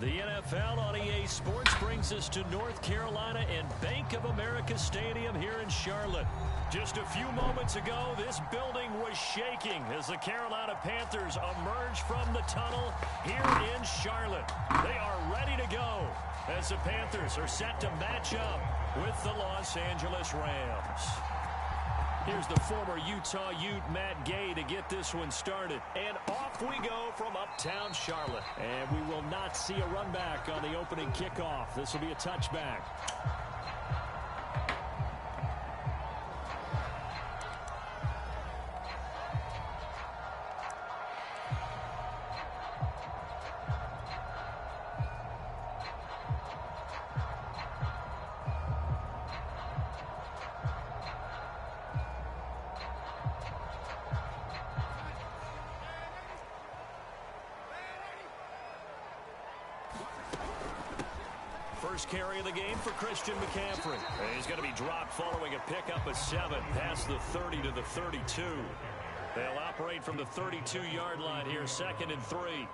The NFL on EA Sports brings us to North Carolina and Bank of America Stadium here in Charlotte. Just a few moments ago, this building was shaking as the Carolina Panthers emerge from the tunnel here in Charlotte. They are ready to go as the Panthers are set to match up with the Los Angeles Rams. Here's the former Utah Ute, Matt Gay, to get this one started. And off we go from uptown Charlotte. And we will not see a run back on the opening kickoff. This will be a touchback. First carry of the game for Christian McCaffrey. He's going to be dropped following a pickup of 7 past the 30 to the 32. They'll operate from the 32-yard line here, 2nd and 3.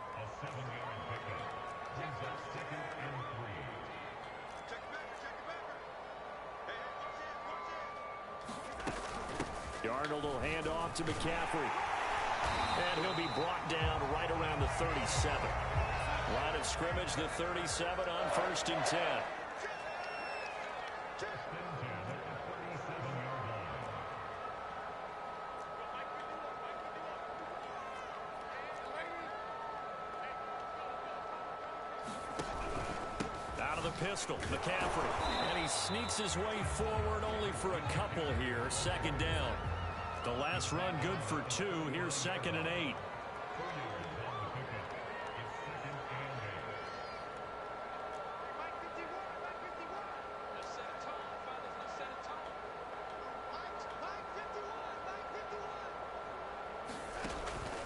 Darnold will hand off to McCaffrey. And he'll be brought down right around the 37. Line of scrimmage, the 37 on 1st and 10. Out of the pistol, McCaffrey. And he sneaks his way forward only for a couple here. 2nd down. The last run good for 2. Here's 2nd and 8.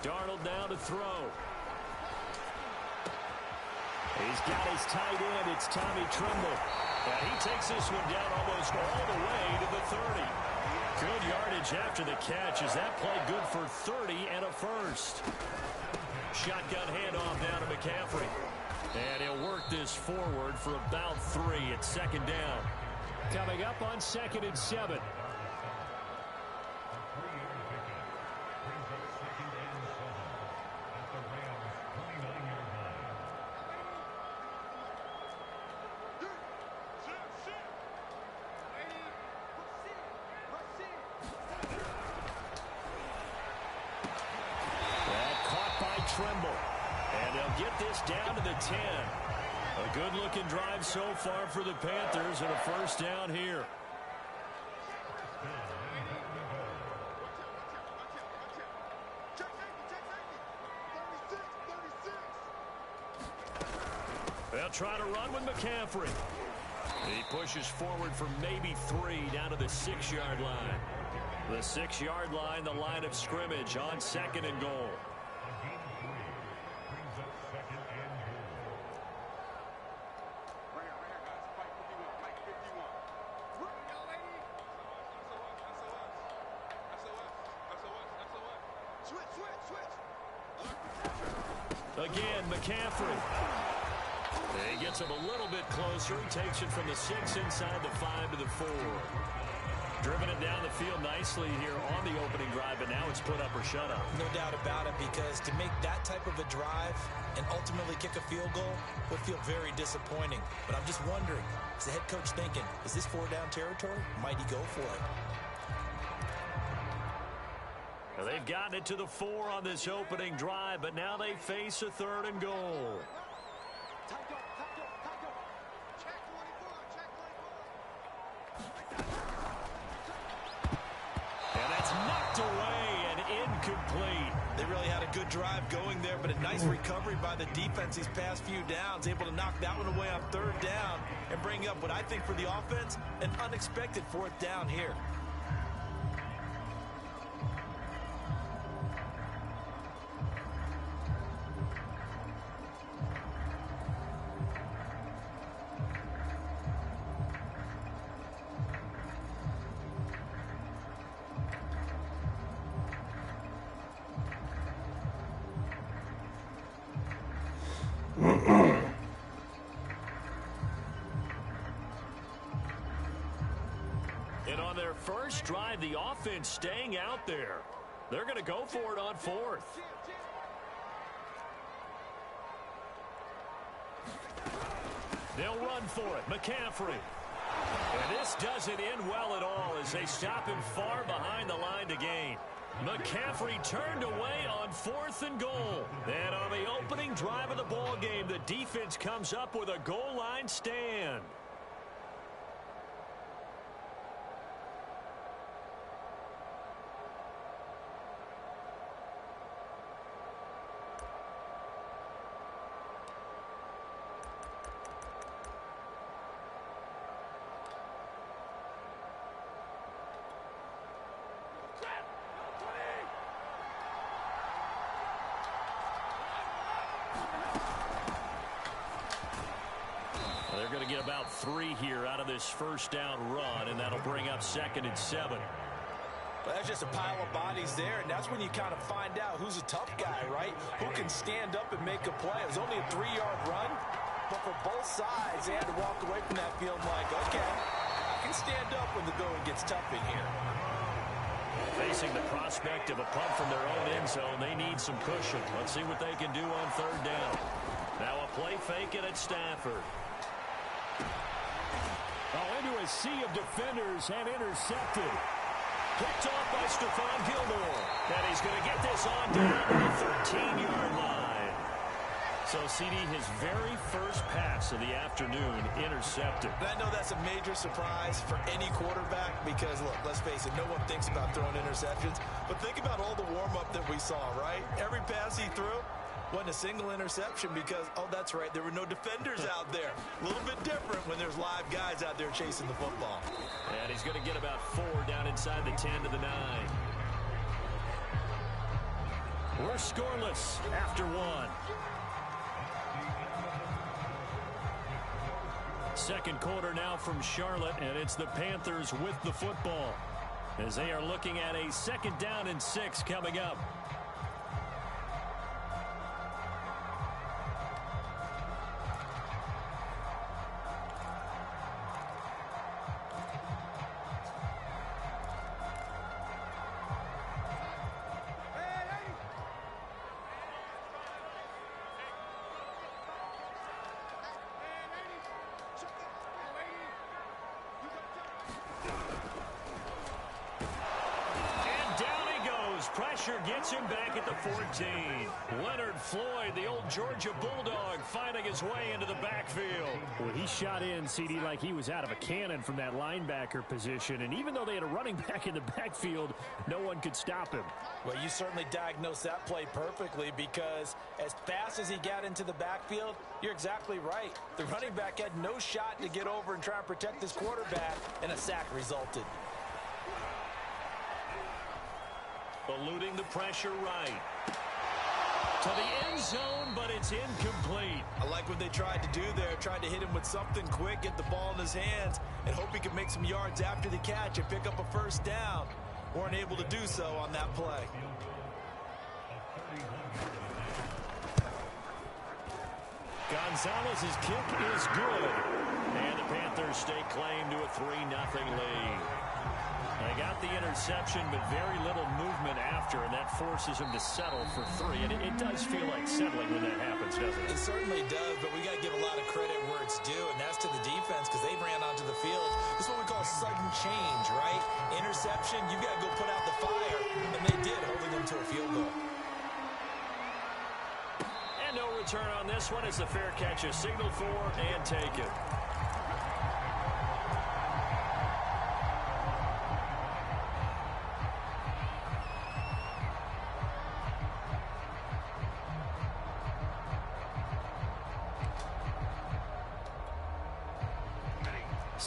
Darnold now to throw. He's got his tight end. It's Tommy Tremble. And he takes this one down almost all the way to the 30. Good yardage after the catch. Is that play good for 30 and a first? Shotgun handoff down to McCaffrey. And he'll work this forward for about 3 at 2nd down. Coming up on 2nd and 7. Tremble. And they'll get this down to the 10. A good-looking drive so far for the Panthers and a first down here. They'll try to run with McCaffrey. He pushes forward for maybe 3 down to the 6-yard line. The 6-yard line, the line of scrimmage on 2nd and goal. Again, McCaffrey. He gets him a little bit closer. He takes it from the 6 inside the 5 to the 4. Driven it down the field nicely here on the opening drive, but now it's put up or shut up. No doubt about it, because to make that type of a drive and ultimately kick a field goal would feel very disappointing. But I'm just wondering, is the head coach thinking, is this 4-down territory? Might he go for it? Well, they've gotten it to the 4 on this opening drive, but now they face a 3rd and goal. And that's knocked away and incomplete. They really had a good drive going there, but a nice recovery by the defense these past few downs, able to knock that one away on third down and bring up what I think for the offense, an unexpected fourth down here. And on their first drive, the offense staying out there. They're going to go for it on fourth. They'll run for it. McCaffrey. And this doesn't end well at all as they stop him far behind the line to gain. McCaffrey turned away on 4th and goal. And on the opening drive of the ball game, the defense comes up with a goal line stand. They're going to get about 3 here out of this first down run, and that'll bring up 2nd and 7. Well, that's just a pile of bodies there, and that's when you kind of find out who's a tough guy, right? Who can stand up and make a play. It was only a 3-yard run, but for both sides, they had to walk away from that field like, okay, I can stand up when the going gets tough in here. Facing the prospect of a punt from their own end zone, they need some cushion. Let's see what they can do on third down. Now a play fake it at Stafford. Into a sea of defenders and intercepted. Picked off by Stephon Gilmore. And he's going to get this on down to the 13-yard line. So, CD, his very first pass of the afternoon intercepted. And I know that's a major surprise for any quarterback because, look, let's face it, no one thinks about throwing interceptions. But think about all the warm-up that we saw, right? Every pass he threw wasn't a single interception because, oh, that's right, there were no defenders out there. A little bit different when there's live guys out there chasing the football. And he's going to get about 4 down inside the 10 to the 9. We're scoreless after 1. Second quarter now from Charlotte, and it's the Panthers with the football as they are looking at a 2nd down and 6 coming up. Pressure gets him back at the 14. Leonard Floyd, the old Georgia Bulldog, finding his way into the backfield. Well, he shot in, CD, like he was out of a cannon from that linebacker position. And even though they had a running back in the backfield, no one could stop him. Well, you certainly diagnosed that play perfectly because as fast as he got into the backfield, you're exactly right. The running back had no shot to get over and try and protect his quarterback, and a sack resulted. Eluding the pressure right. To the end zone, but it's incomplete. I like what they tried to do there. Tried to hit him with something quick, get the ball in his hands, and hope he could make some yards after the catch and pick up a first down. Weren't able to do so on that play. Gonzalez's kick is good. And the Panthers stake claim to a 3-0 lead. They got the interception, but very little movement after, and that forces him to settle for 3. And it does feel like settling when that happens, doesn't it? It certainly does, but we got to give a lot of credit where it's due, and that's to the defense because they ran onto the field. This is what we call sudden change, right? Interception, you got to go put out the fire, and they did, holding them to a field goal. And no return on this one as the fair catch is signaled for and taken.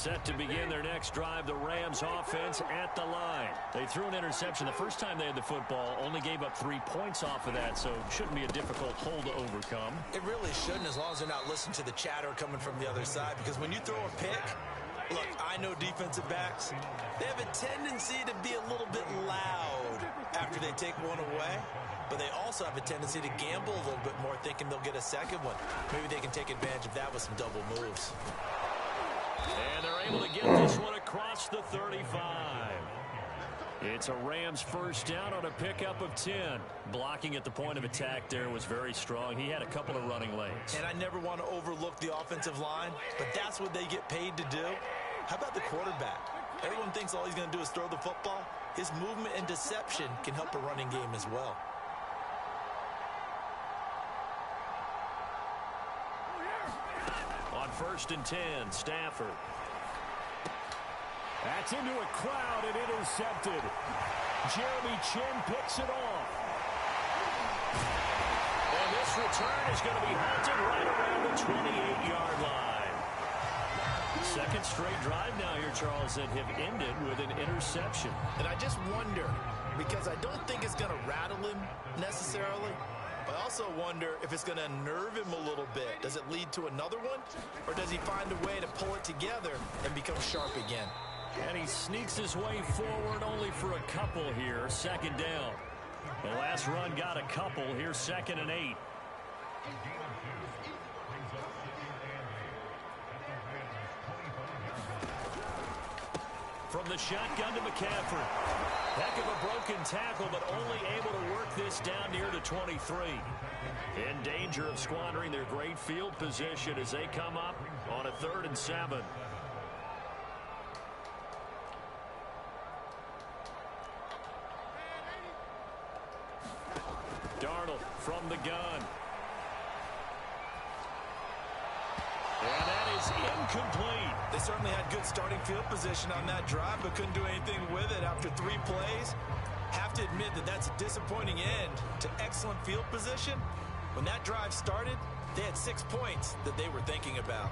Set to begin their next drive, the Rams offense at the line. They threw an interception the first time they had the football, only gave up 3 points off of that, so shouldn't be a difficult hole to overcome. It really shouldn't, as long as they're not listening to the chatter coming from the other side, because when you throw a pick, look, I know defensive backs, they have a tendency to be a little bit loud after they take one away, but they also have a tendency to gamble a little bit more, thinking they'll get a second one. Maybe they can take advantage of that with some double moves. And they're able to get this one across the 35. It's a Rams first down on a pickup of 10. Blocking at the point of attack there was very strong. He had a couple of running lanes. And I never want to overlook the offensive line, but that's what they get paid to do. How about the quarterback? Everyone thinks all he's going to do is throw the football. His movement and deception can help a running game as well. On 1st and 10, Stafford. That's into a crowd and intercepted. Jeremy Chin picks it off. And this return is going to be halted right around the 28-yard line. Second straight drive now here, Charles, that have ended with an interception. And I just wonder, because I don't think it's going to rattle him necessarily, but I also wonder if it's going to unnerve him a little bit. Does it lead to another one? Or does he find a way to pull it together and become sharp again? And he sneaks his way forward only for a couple here. Second down. The last run got a couple. Here's 2nd and 8. From the shotgun to McCaffrey. Heck of a broken tackle, but only able to work this down near the 23. In danger of squandering their great field position as they come up on a 3rd and 7. Darnold from the gun. And that is incomplete. They certainly had good starting field position on that drive, but couldn't do anything with it after 3 plays. Have to admit that that's a disappointing end to excellent field position. When that drive started, they had 6 points that they were thinking about.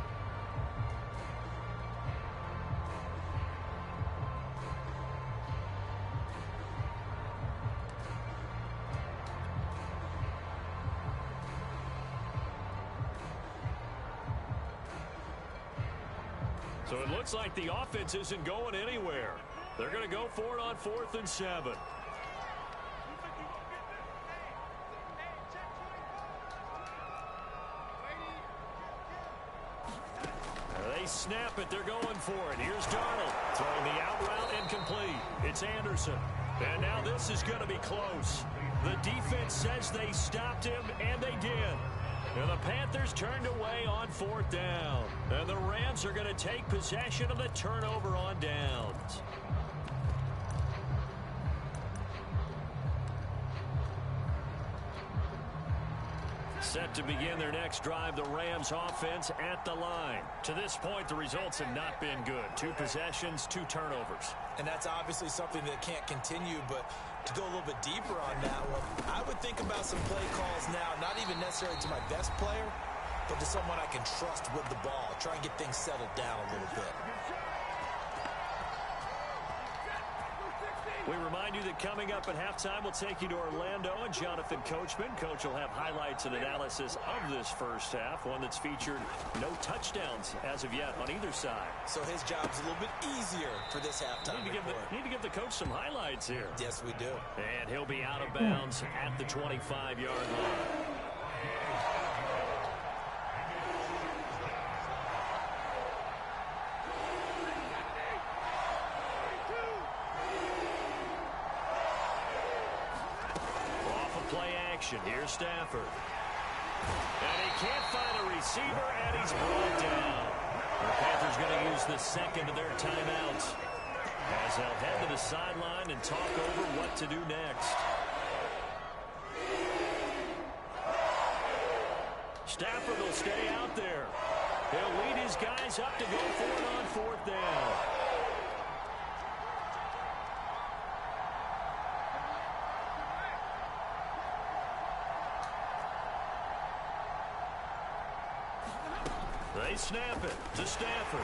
So it looks like the offense isn't going anywhere. They're going to go for it on 4th and 7. They snap it. They're going for it. Here's Darnold throwing the out route incomplete. It's Anderson. And now this is going to be close. The defense says they stopped him, and they did. And the Panthers turned away on 4th down. And the Rams are going to take possession of the turnover on downs. Set to begin their next drive, the Rams offense at the line. To this point, the results have not been good. 2 possessions, 2 turnovers. And that's obviously something that can't continue, but to go a little bit deeper on that one, I would think about some play calls now, not even necessarily to my best player, but to someone I can trust with the ball. Try and get things settled down a little bit. We remind you that coming up at halftime, we'll take you to Orlando and Jonathan Coachman. Coach will have highlights and analysis of this first half, one that's featured no touchdowns as of yet on either side. So his job's a little bit easier for this halftime. Need to give the coach some highlights here. Yes, we do. And he'll be out of bounds at the 25-yard line. Here's Stafford. And he can't find a receiver, and he's brought down. The Panthers going to use the second of their timeouts as they'll head to the sideline and talk over what to do next. Stafford will stay out there. He'll lead his guys up to go for it on 4th down. They snap it to Stafford.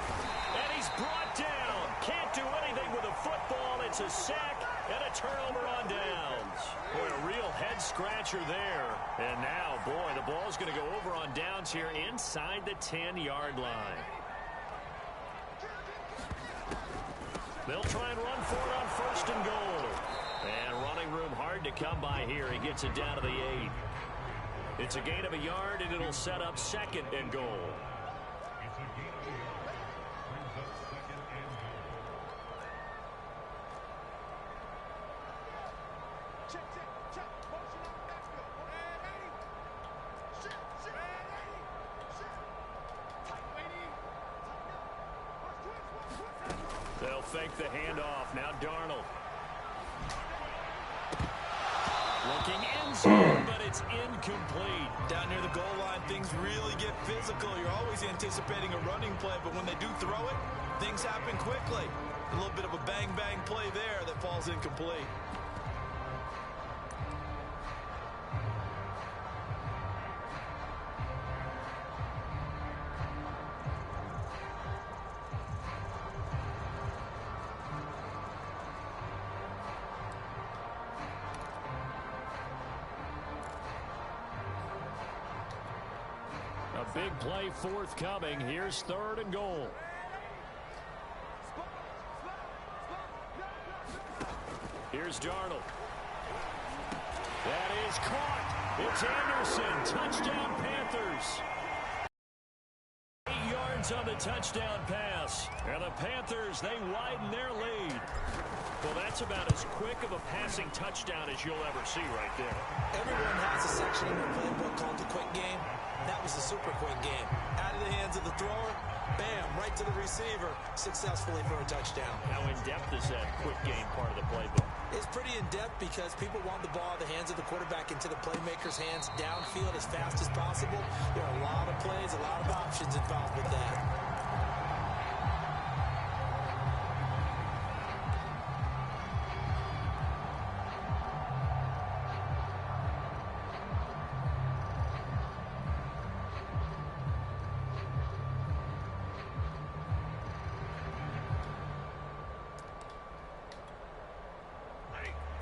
And he's brought down. Can't do anything with a football. It's a sack and a turnover on downs. Boy, a real head-scratcher there. And now, boy, the ball's going to go over on downs here inside the 10-yard line. They'll try and run for it on 1st and goal. And running room hard to come by here. He gets it down to the 8. It's a gain of a yard, and it'll set up 2nd and goal. They'll fake the handoff. Now Darnold. Looking end zone, but it's incomplete. Down near the goal line, things really get physical. You're always anticipating a running play, but when they do throw it, things happen quickly. A little bit of a bang-bang play there that falls incomplete. A big play forthcoming. Here's 3rd and goal. Here's Darnold. That is caught. It's Anderson. Touchdown, Panthers. 8 yards on the touchdown pass. And the Panthers, they widen their lead. Well, that's about as quick of a passing touchdown as you'll ever see right there. Everyone has a section in their playbook called the quick game. That was the super quick game. Out of the hands of the thrower, bam, right to the receiver, successfully for a touchdown. How in-depth is that quick game part of the playbook? It's pretty in-depth because people want the ball in the hands of the quarterback into the playmaker's hands downfield as fast as possible. There are a lot of plays, a lot of options involved with that.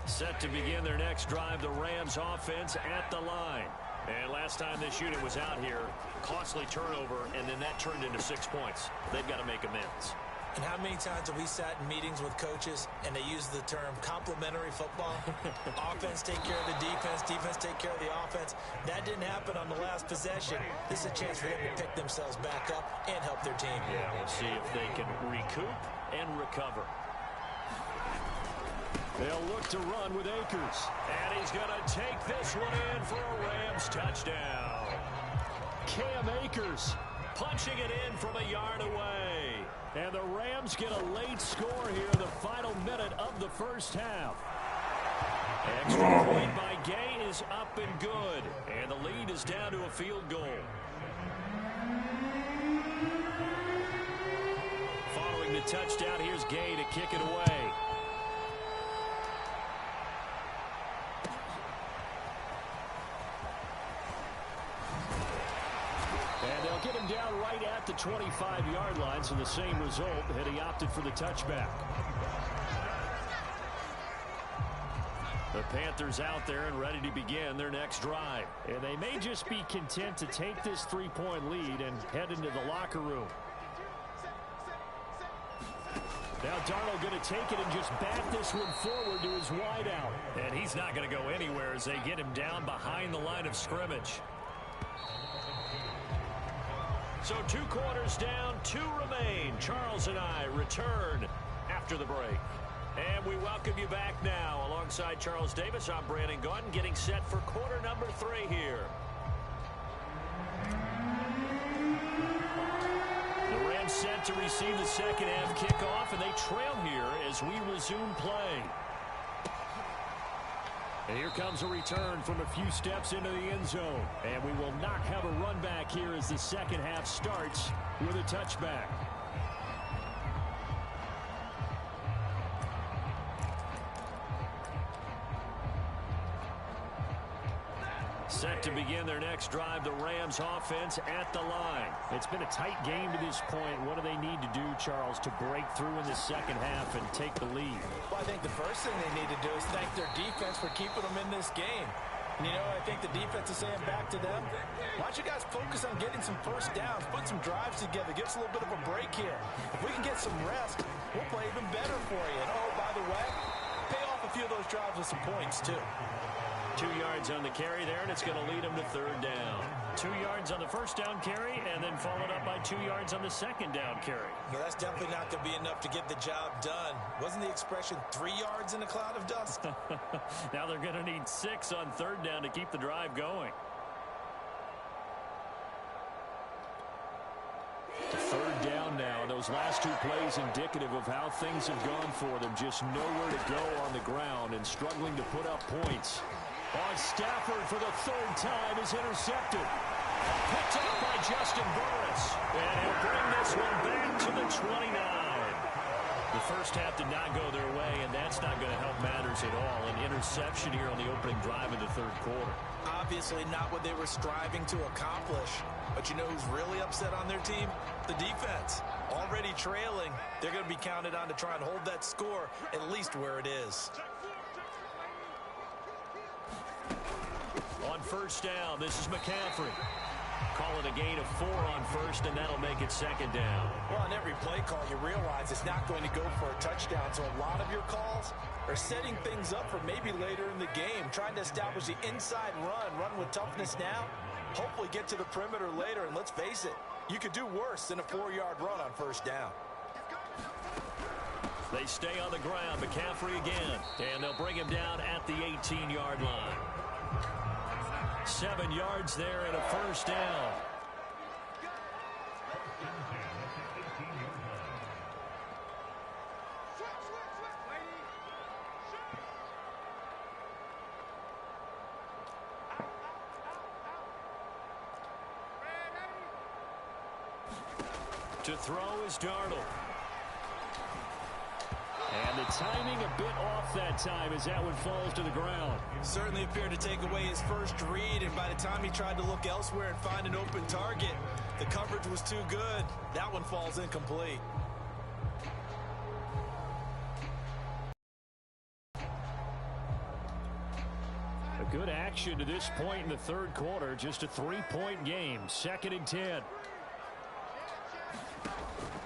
Set to begin their next drive, the Rams offense at the line. And last time this unit was out here, costly turnover, and then that turned into 6 points. They've got to make amends. And how many times have we sat in meetings with coaches and they use the term complementary football? Offense take care of the defense, defense take care of the offense. That didn't happen on the last possession. This is a chance for them to pick themselves back up and help their team. Yeah, we'll see if they can recoup and recover. They'll look to run with Akers. And he's going to take this one in for a Rams touchdown. Cam Akers punching it in from a yard away. And the Rams get a late score here in the final minute of the first half. Extra point by G.A.N is up and good. And the lead is down to a field goal. Following the touchdown, here's G.A.N to kick it away. And they'll get him down right at the 25-yard line, so the same result had he opted for the touchback. The Panthers out there and ready to begin their next drive. And they may just be content to take this 3-point lead and head into the locker room. Now Darnold going to take it and just bat this one forward to his wideout. And he's not going to go anywhere as they get him down behind the line of scrimmage. So 2 quarters down, 2 remain. Charles and I return after the break. And we welcome you back now. Alongside Charles Davis, I'm Brandon Gaudin, getting set for quarter number 3 here. The Rams set to receive the second half kickoff, and they trail here as we resume play. And here comes a return from a few steps into the end zone. And we will not have a run back here as the second half starts with a touchback. Set to begin their next drive, the Rams offense at the line. It's been a tight game to this point. What do they need to do, Charles, to break through in the second half and take the lead? Well, I think the first thing they need to do is thank their defense for keeping them in this game. And, you know, I think the defense is saying back to them, why don't you guys focus on getting some first downs, put some drives together, give us a little bit of a break here. If we can get some rest, we'll play even better for you. And, oh, by the way, pay off a few of those drives with some points, too. 2 yards on the carry there, and it's going to lead them to third down. 2 yards on the first down carry, and then followed up by 2 yards on the second down carry. No, that's definitely not going to be enough to get the job done. Wasn't the expression 3 yards in a cloud of dust? Now they're going to need 6 on third down to keep the drive going. Third down now. Those last 2 plays indicative of how things have gone for them. Just nowhere to go on the ground and struggling to put up points. On Stafford for the third time is intercepted. Picked up by Justin Burris. And he'll bring this one back to the 29. The first half did not go their way, and that's not going to help matters at all. An interception here on the opening drive of the third quarter. Obviously not what they were striving to accomplish. But you know who's really upset on their team? The defense. Already trailing. They're going to be counted on to try and hold that score at least where it is. On first down, this is McCaffrey. Call it a gain of 4 on first, and that'll make it second down. Well, on every play call, you realize it's not going to go for a touchdown. So a lot of your calls are setting things up for maybe later in the game, trying to establish the inside run with toughness now, hopefully get to the perimeter later. And let's face it, you could do worse than a 4-yard run on first down. They stay on the ground. McCaffrey again, and they'll bring him down at the 18-yard line. 7 yards there and a first down. To throw is Darnold. And the timing a bit off that time as that one falls to the ground. Certainly appeared to take away his first read, and by the time he tried to look elsewhere and find an open target, the coverage was too good. That one falls incomplete. A good action to this point in the third quarter. Just a 3-point game. 2nd and 10.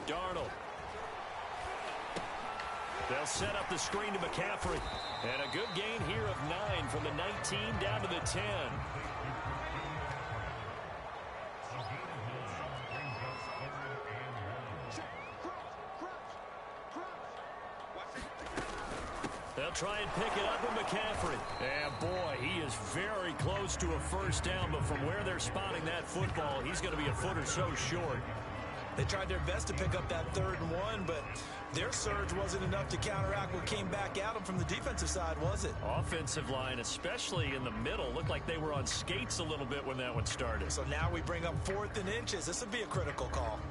Darnold. They'll set up the screen to McCaffrey. And a good gain here of 9 from the 19 down to the 10. They'll try and pick it up with McCaffrey. And boy, he is very close to a first down, but from where they're spotting that football, he's going to be a foot or so short. They tried their best to pick up that 3rd and 1, but their surge wasn't enough to counteract what came back at them from the defensive side, was it? Offensive line, especially in the middle, looked like they were on skates a little bit when that one started. So now we bring up 4th and inches. This would be a critical call.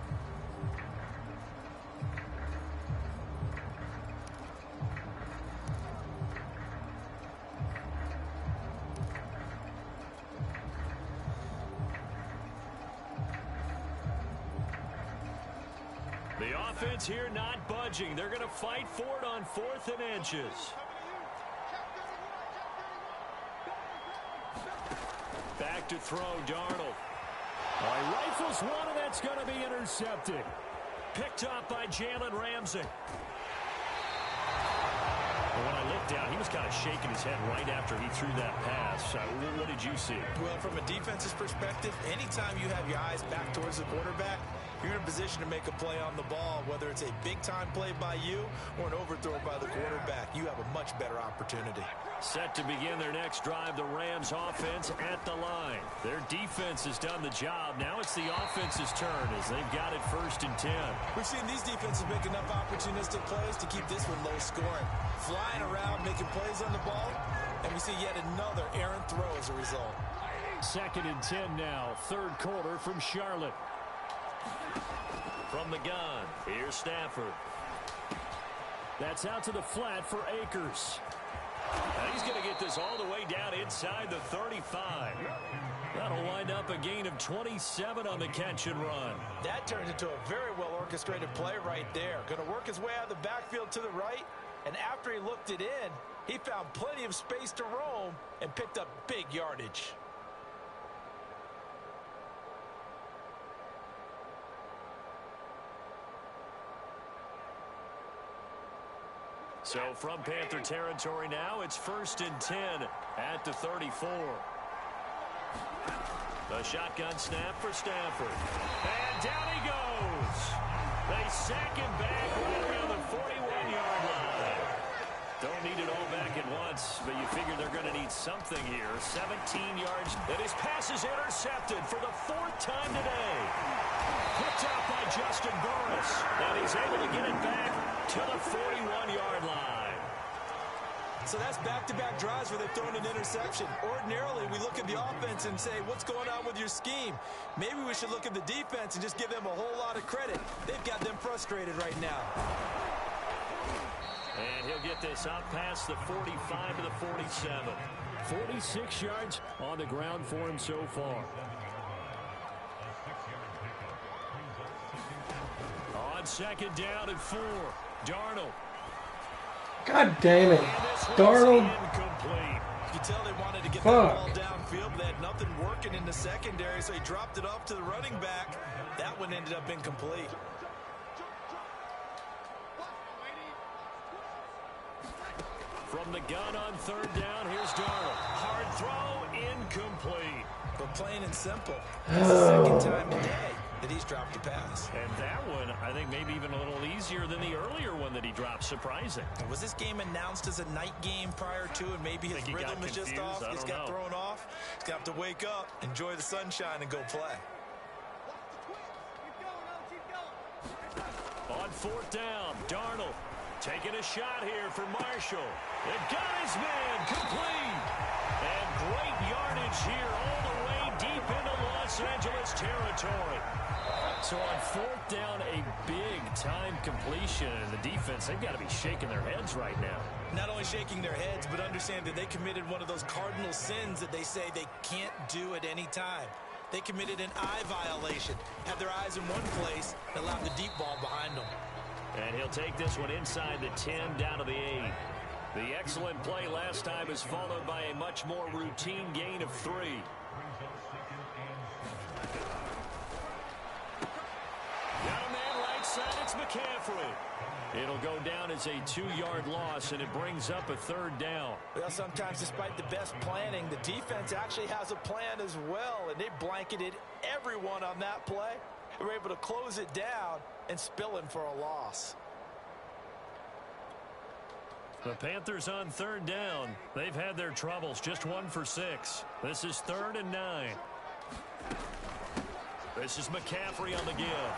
The offense here not budging. They're going to fight for it on 4th and inches. Back to throw, Darnold. He rifles one, and that's going to be intercepted. Picked up by Jalen Ramsey. When I looked down, he was kind of shaking his head right after he threw that pass. What did you see? Well, from a defense's perspective, anytime you have your eyes back towards the quarterback, you're in a position to make a play on the ball, whether it's a big-time play by you or an overthrow by the quarterback. You have a much better opportunity. Set to begin their next drive, the Rams offense at the line. Their defense has done the job. Now it's the offense's turn as they've got it 1st and 10. We've seen these defenses make enough opportunistic plays to keep this one low scoring. Flying around, making plays on the ball, and we see yet another errant throw as a result. 2nd and 10 now, 3rd quarter from Charlotte. From the gun, here's Stafford. That's out to the flat for Akers. Now he's going to get this all the way down inside the 35. That'll wind up a gain of 27 on the catch and run. That turns into a very well-orchestrated play right there. Going to work his way out of the backfield to the right, and after he looked it in, he found plenty of space to roam and picked up big yardage. So from Panther territory now, it's 1st and 10 at the 34. The shotgun snap for Stafford. And down he goes. They sack him back right around the 41-yard line. Don't need it all back at once, but you figure they're going to need something here. 17 yards, and his pass is intercepted for the 4th time today. Picked out by Justin Burris, and he's able to get it back to the 41-yard line. So that's back-to-back drives where they've thrown an interception. Ordinarily, we look at the offense and say, what's going on with your scheme? Maybe we should look at the defense and just give them a whole lot of credit. They've got them frustrated right now. And he'll get this out past the 45 to the 47. 46 yards on the ground for him so far. On 2nd down and 4, Darnold. God damn it. Darnold. You can tell they wanted to get that ball downfield, but they had nothing working in the secondary, so he dropped it off to the running back. That one ended up incomplete. From the gun on 3rd down, here's Darnold. Hard throw, incomplete. But plain and simple, it's the 2nd time today that he's dropped the pass. And that one, I think maybe even a little easier than the earlier one that he dropped. Surprising. Was this game announced as a night game prior to, and maybe his rhythm is just off? He's got thrown off. He's going to have to wake up, enjoy the sunshine, and go play. On 4th down, Darnold taking a shot here for Marshall. They've got his man complete. And great yardage here all the way deep into Los Angeles territory. So on 4th down, a big-time completion. And the defense, they've got to be shaking their heads right now. Not only shaking their heads, but understand that they committed one of those cardinal sins that they say they can't do at any time. They committed an eye violation, had their eyes in one place, and allowed the deep ball behind them. And he'll take this one inside the 10 down to the 8. The excellent play last time is followed by a much more routine gain of 3. Got a man right side, it's McCaffrey. It'll go down as a 2-yard loss, and it brings up a 3rd down. Well, sometimes despite the best planning, the defense actually has a plan as well, and they blanketed everyone on that play. They were able to close it down and spill him for a loss. The Panthers on 3rd down. They've had their troubles, just 1 for 6. This is 3rd and 9. This is McCaffrey on the give.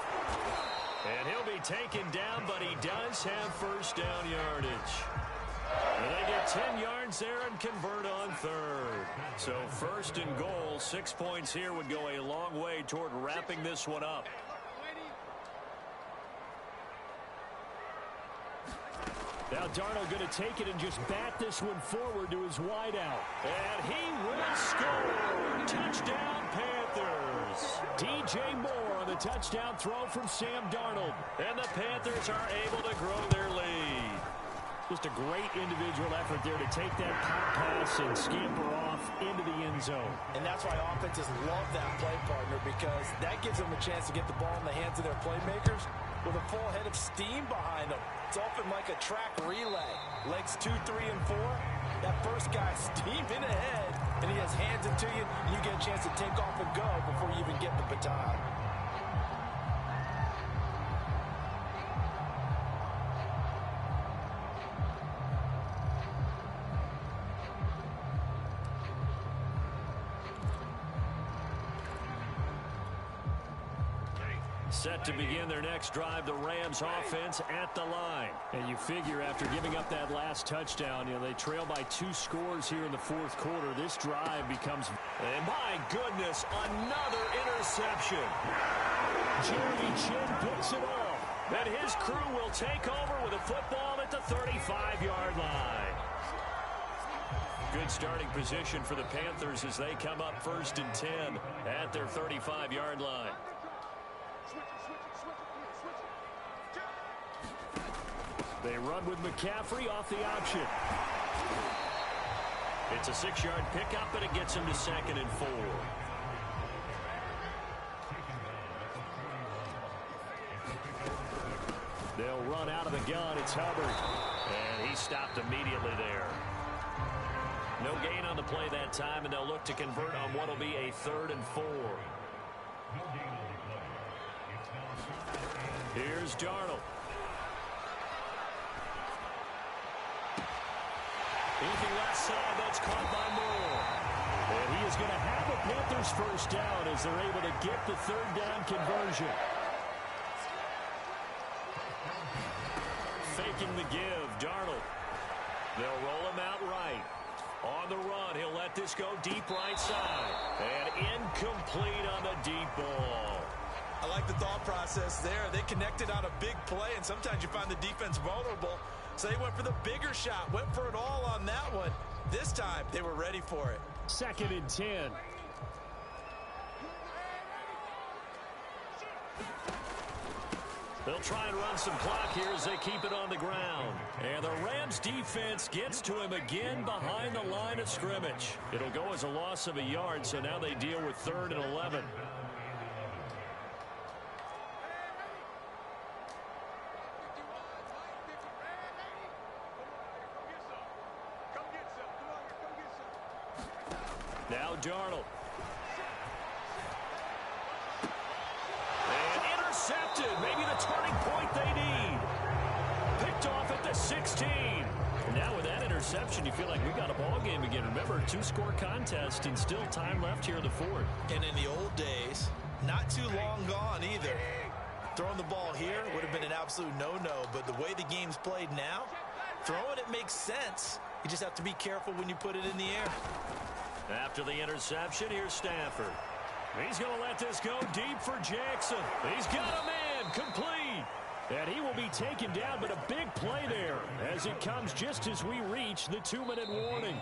And he'll be taken down, but he does have 1st down yardage. And they get 10 yards there and convert on 3rd. So 1st and goal, 6 points here would go a long way toward wrapping this one up. Now Darnold going to take it and just bat this one forward to his wideout. And he will score. Touchdown, Panthers. DJ Moore on the touchdown throw from Sam Darnold. And the Panthers are able to grow their lead. Just a great individual effort there to take that pop pass and scamper off into the end zone. And that's why offenses love that play, partner, because that gives them a chance to get the ball in the hands of their playmakers with a full head of steam behind them. It's often like a track relay. Legs 2, 3, and 4. That first guy steaming ahead, and he has hands it to you, and you get a chance to take off and go before you even get the baton. Set to begin their next drive, the Rams offense at the line. And you figure after giving up that last touchdown, they trail by 2 scores here in the 4th quarter. This drive becomes... And my goodness, another interception. Jeremy Chin picks it off. And his crew will take over with a football at the 35-yard line. Good starting position for the Panthers as they come up 1st and 10 at their 35-yard line. They run with McCaffrey off the option. It's a 6-yard pickup, and it gets him to 2nd and 4. They'll run out of the gun. It's Hubbard. And he stopped immediately there. No gain on the play that time, and they'll look to convert on what will be a 3rd and 4. Here's Darnold. Looking left side, that's caught by Moore. And he is going to have a Panthers first down as they're able to get the 3rd down conversion. Faking the give, Darnold. They'll roll him out right. On the run, he'll let this go deep right side. And incomplete on the deep ball. I like the thought process there. They connected on a big play, and sometimes you find the defense vulnerable. So they went for the bigger shot, went for it all on that one. This time, they were ready for it. 2nd and 10. They'll try and run some clock here as they keep it on the ground. And the Rams defense gets to him again behind the line of scrimmage. It'll go as a loss of a yard, so now they deal with 3rd and 11. Now Darnold. And intercepted. Maybe the turning point they need. Picked off at the 16. And now with that interception, you feel like we've got a ball game again. Remember, 2-score contest and still time left here in the 4th. And in the old days, not too long gone either. Throwing the ball here would have been an absolute no-no. But the way the game's played now, throwing it makes sense. You just have to be careful when you put it in the air. After the interception, here's Stafford. He's going to let this go deep for Jackson. He's got a man complete. And he will be taken down, but a big play there as it comes just as we reach the 2-minute warning.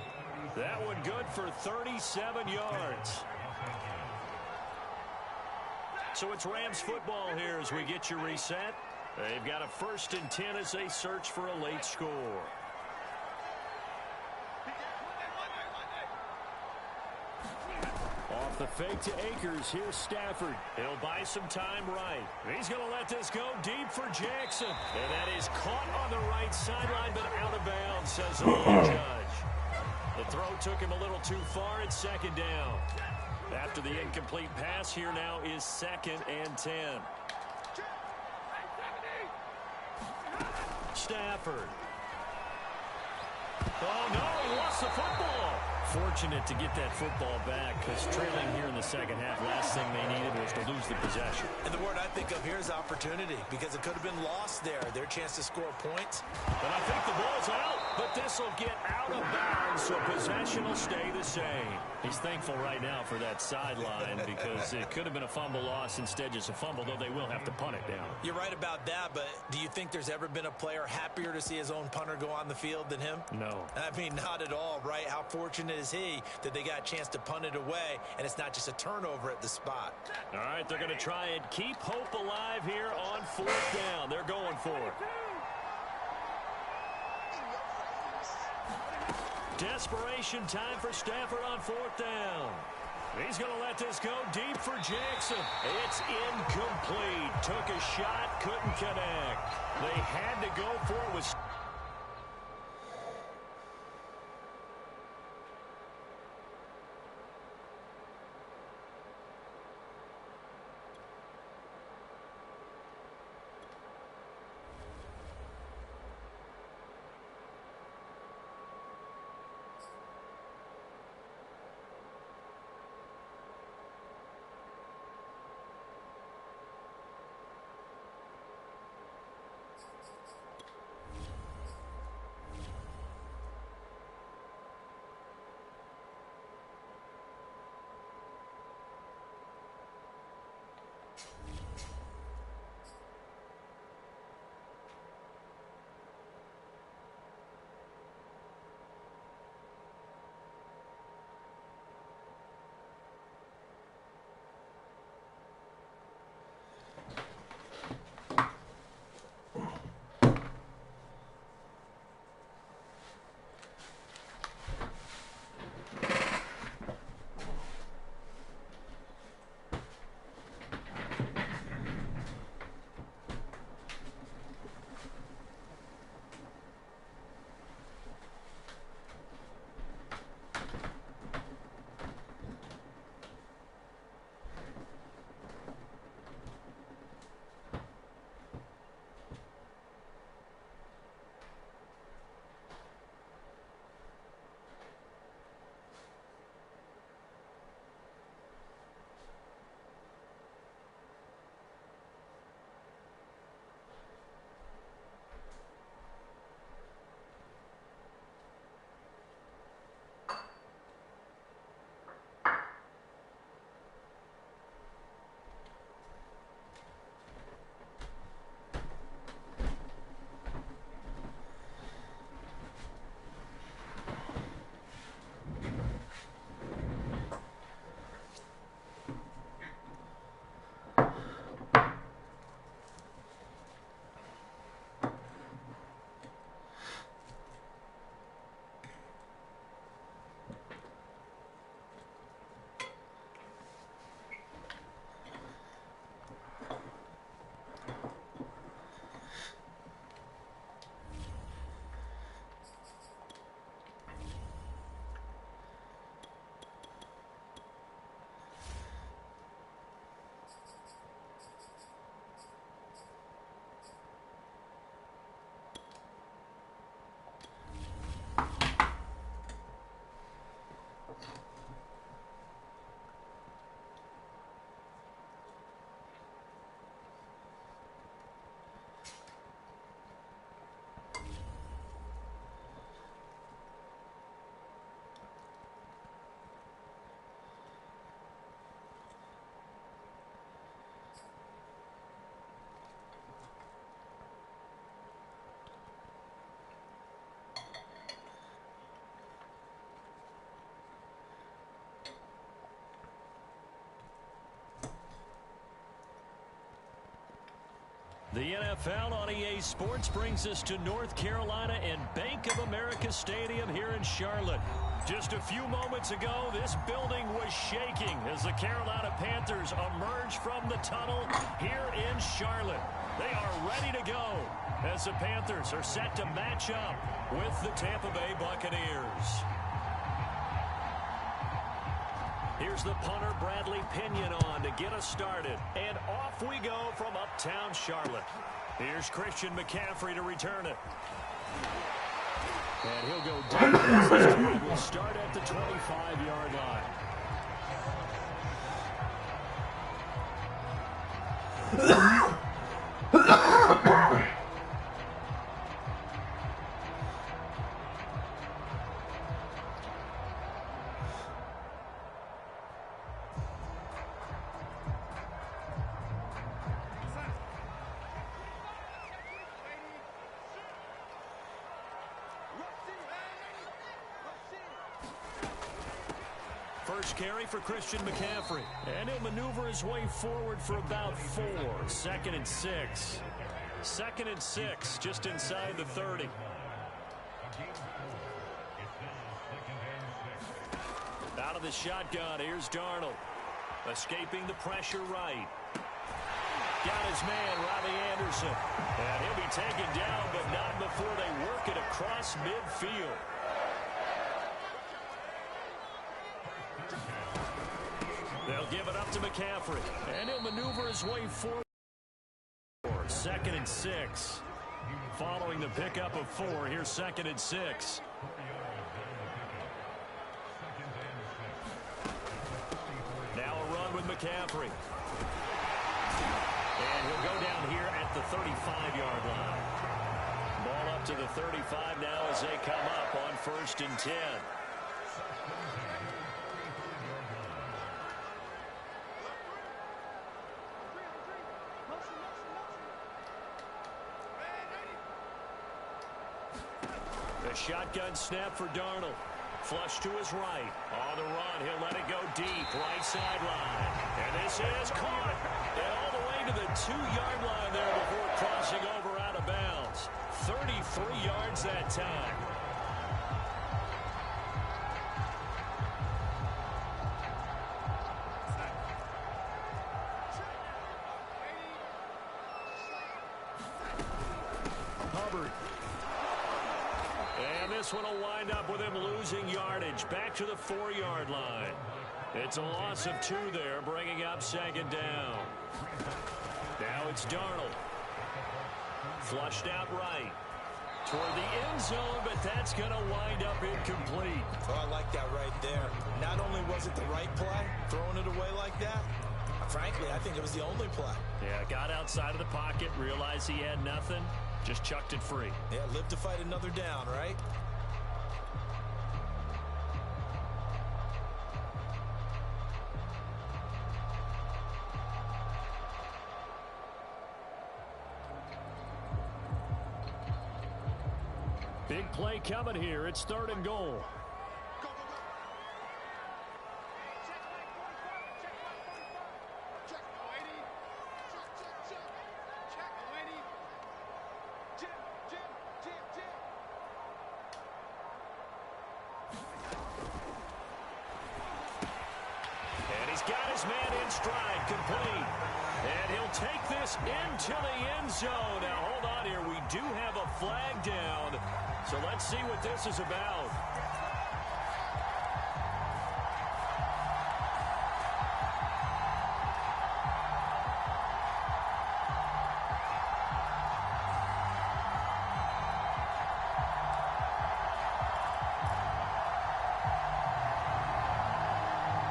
That one good for 37 yards. So it's Rams football here as we get your reset. They've got a 1st and 10 as they search for a late score. Off the fake to Akers, here's Stafford. He'll buy some time right. He's going to let this go deep for Jackson. And that is caught on the right sideline, but out of bounds, says the judge. The throw took him a little too far. It's 2nd down. After the incomplete pass, here now is 2nd and 10. Stafford. Oh, no, he lost the football. Fortunate to get that football back because trailing here in the 2nd half, last thing they needed was to lose the possession. And the word I think of here is opportunity because it could have been lost there. Their chance to score points. But I think the ball's out, but this will get out of bounds, so possession will stay the same. He's thankful right now for that sideline because it could have been a fumble loss, instead just a fumble, though they will have to punt it down. You're right about that, but do you think there's ever been a player happier to see his own punter go on the field than him? No. I mean, not at all, right? How fortunate is he that they got a chance to punt it away, and it's not just a turnover at the spot. All right, they're going to try and keep hope alive here on 4th down. They're going for it. Desperation time for Stafford on 4th down. He's going to let this go deep for Jackson. It's incomplete. Took a shot, couldn't connect. They had to go for it with... The NFL on EA Sports brings us to North Carolina and Bank of America Stadium here in Charlotte. Just a few moments ago, this building was shaking as the Carolina Panthers emerge from the tunnel here in Charlotte. They are ready to go as the Panthers are set to match up with the Tampa Bay Buccaneers. Here's the punter, Bradley Pinion, on to get us started. And off we go from uptown Charlotte. Here's Christian McCaffrey to return it. And he'll go down. We'll start at the 25-yard line. First carry for Christian McCaffrey. And he'll maneuver his way forward for about 4. 2nd and 6. 2nd and 6, just inside the 30. Out of the shotgun, here's Darnold. Escaping the pressure right. Got his man, Robbie Anderson. And he'll be taken down, but not before they work it across midfield. They'll give it up to McCaffrey. And he'll maneuver his way forward. 2nd and 6. Following the pickup of 4, here's 2nd and 6. Now a run with McCaffrey. And he'll go down here at the 35-yard line. Ball up to the 35 now as they come up on 1st and 10. A shotgun snap for Darnold. Flush to his right. On the run, he'll let it go deep. Right sideline. And this is caught. And all the way to the 2-yard line there before crossing over out of bounds. 33 yards that time. Hubbard. And this one will wind up with him losing yardage back to the 4-yard line. It's a loss of 2 there, bringing up 2nd down. Now it's Darnold. Flushed out right. Toward the end zone, but that's going to wind up incomplete. Oh, I like that right there. Not only was it the right play, throwing it away like that, frankly, I think it was the only play. Yeah, got outside of the pocket, realized he had nothing, just chucked it free. Yeah, live to fight another down, right? Big play coming here. It's 3rd and goal. And he's got his man in stride, complete. And he'll take this into the end zone. Now, hold on here. We do have a flag down. So let's see what this is about.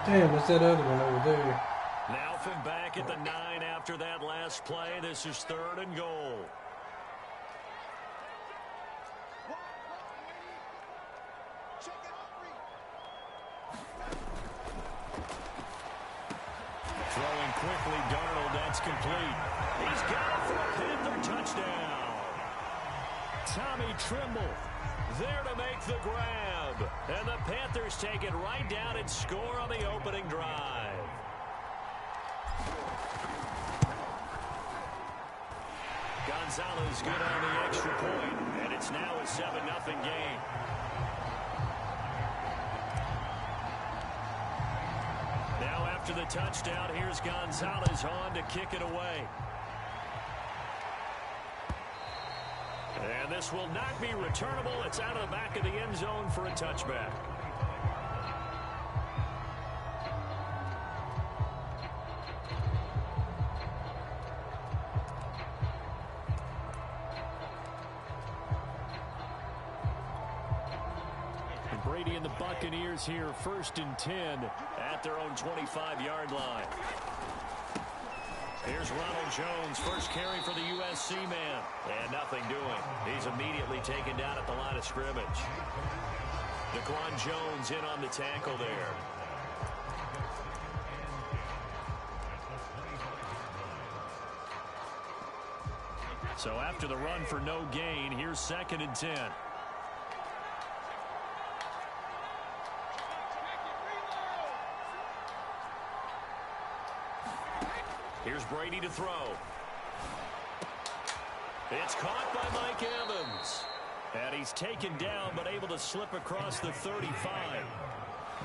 Damn, what's that other one over there? Now from back at the 9 after that last play, this is 3rd and goal. Throwing quickly, Darnold, that's complete. He's got it for a Panther touchdown. Tommy Tremble there to make the grab. And the Panthers take it right down and score on the opening drive. Gonzalez good on the extra point, and it's now a 7-0 game. Now after the touchdown, here's Gonzalez on to kick it away. And this will not be returnable. It's out of the back of the end zone for a touchback. Brady and the Buccaneers here, 1st and 10 at their own 25-yard line. Here's Ronald Jones, first carry for the USC man. And nothing doing. He's immediately taken down at the line of scrimmage. Daquan Jones in on the tackle there. So after the run for no gain, here's 2nd and 10. Here's Brady to throw. It's caught by Mike Evans. And he's taken down, but able to slip across the 35.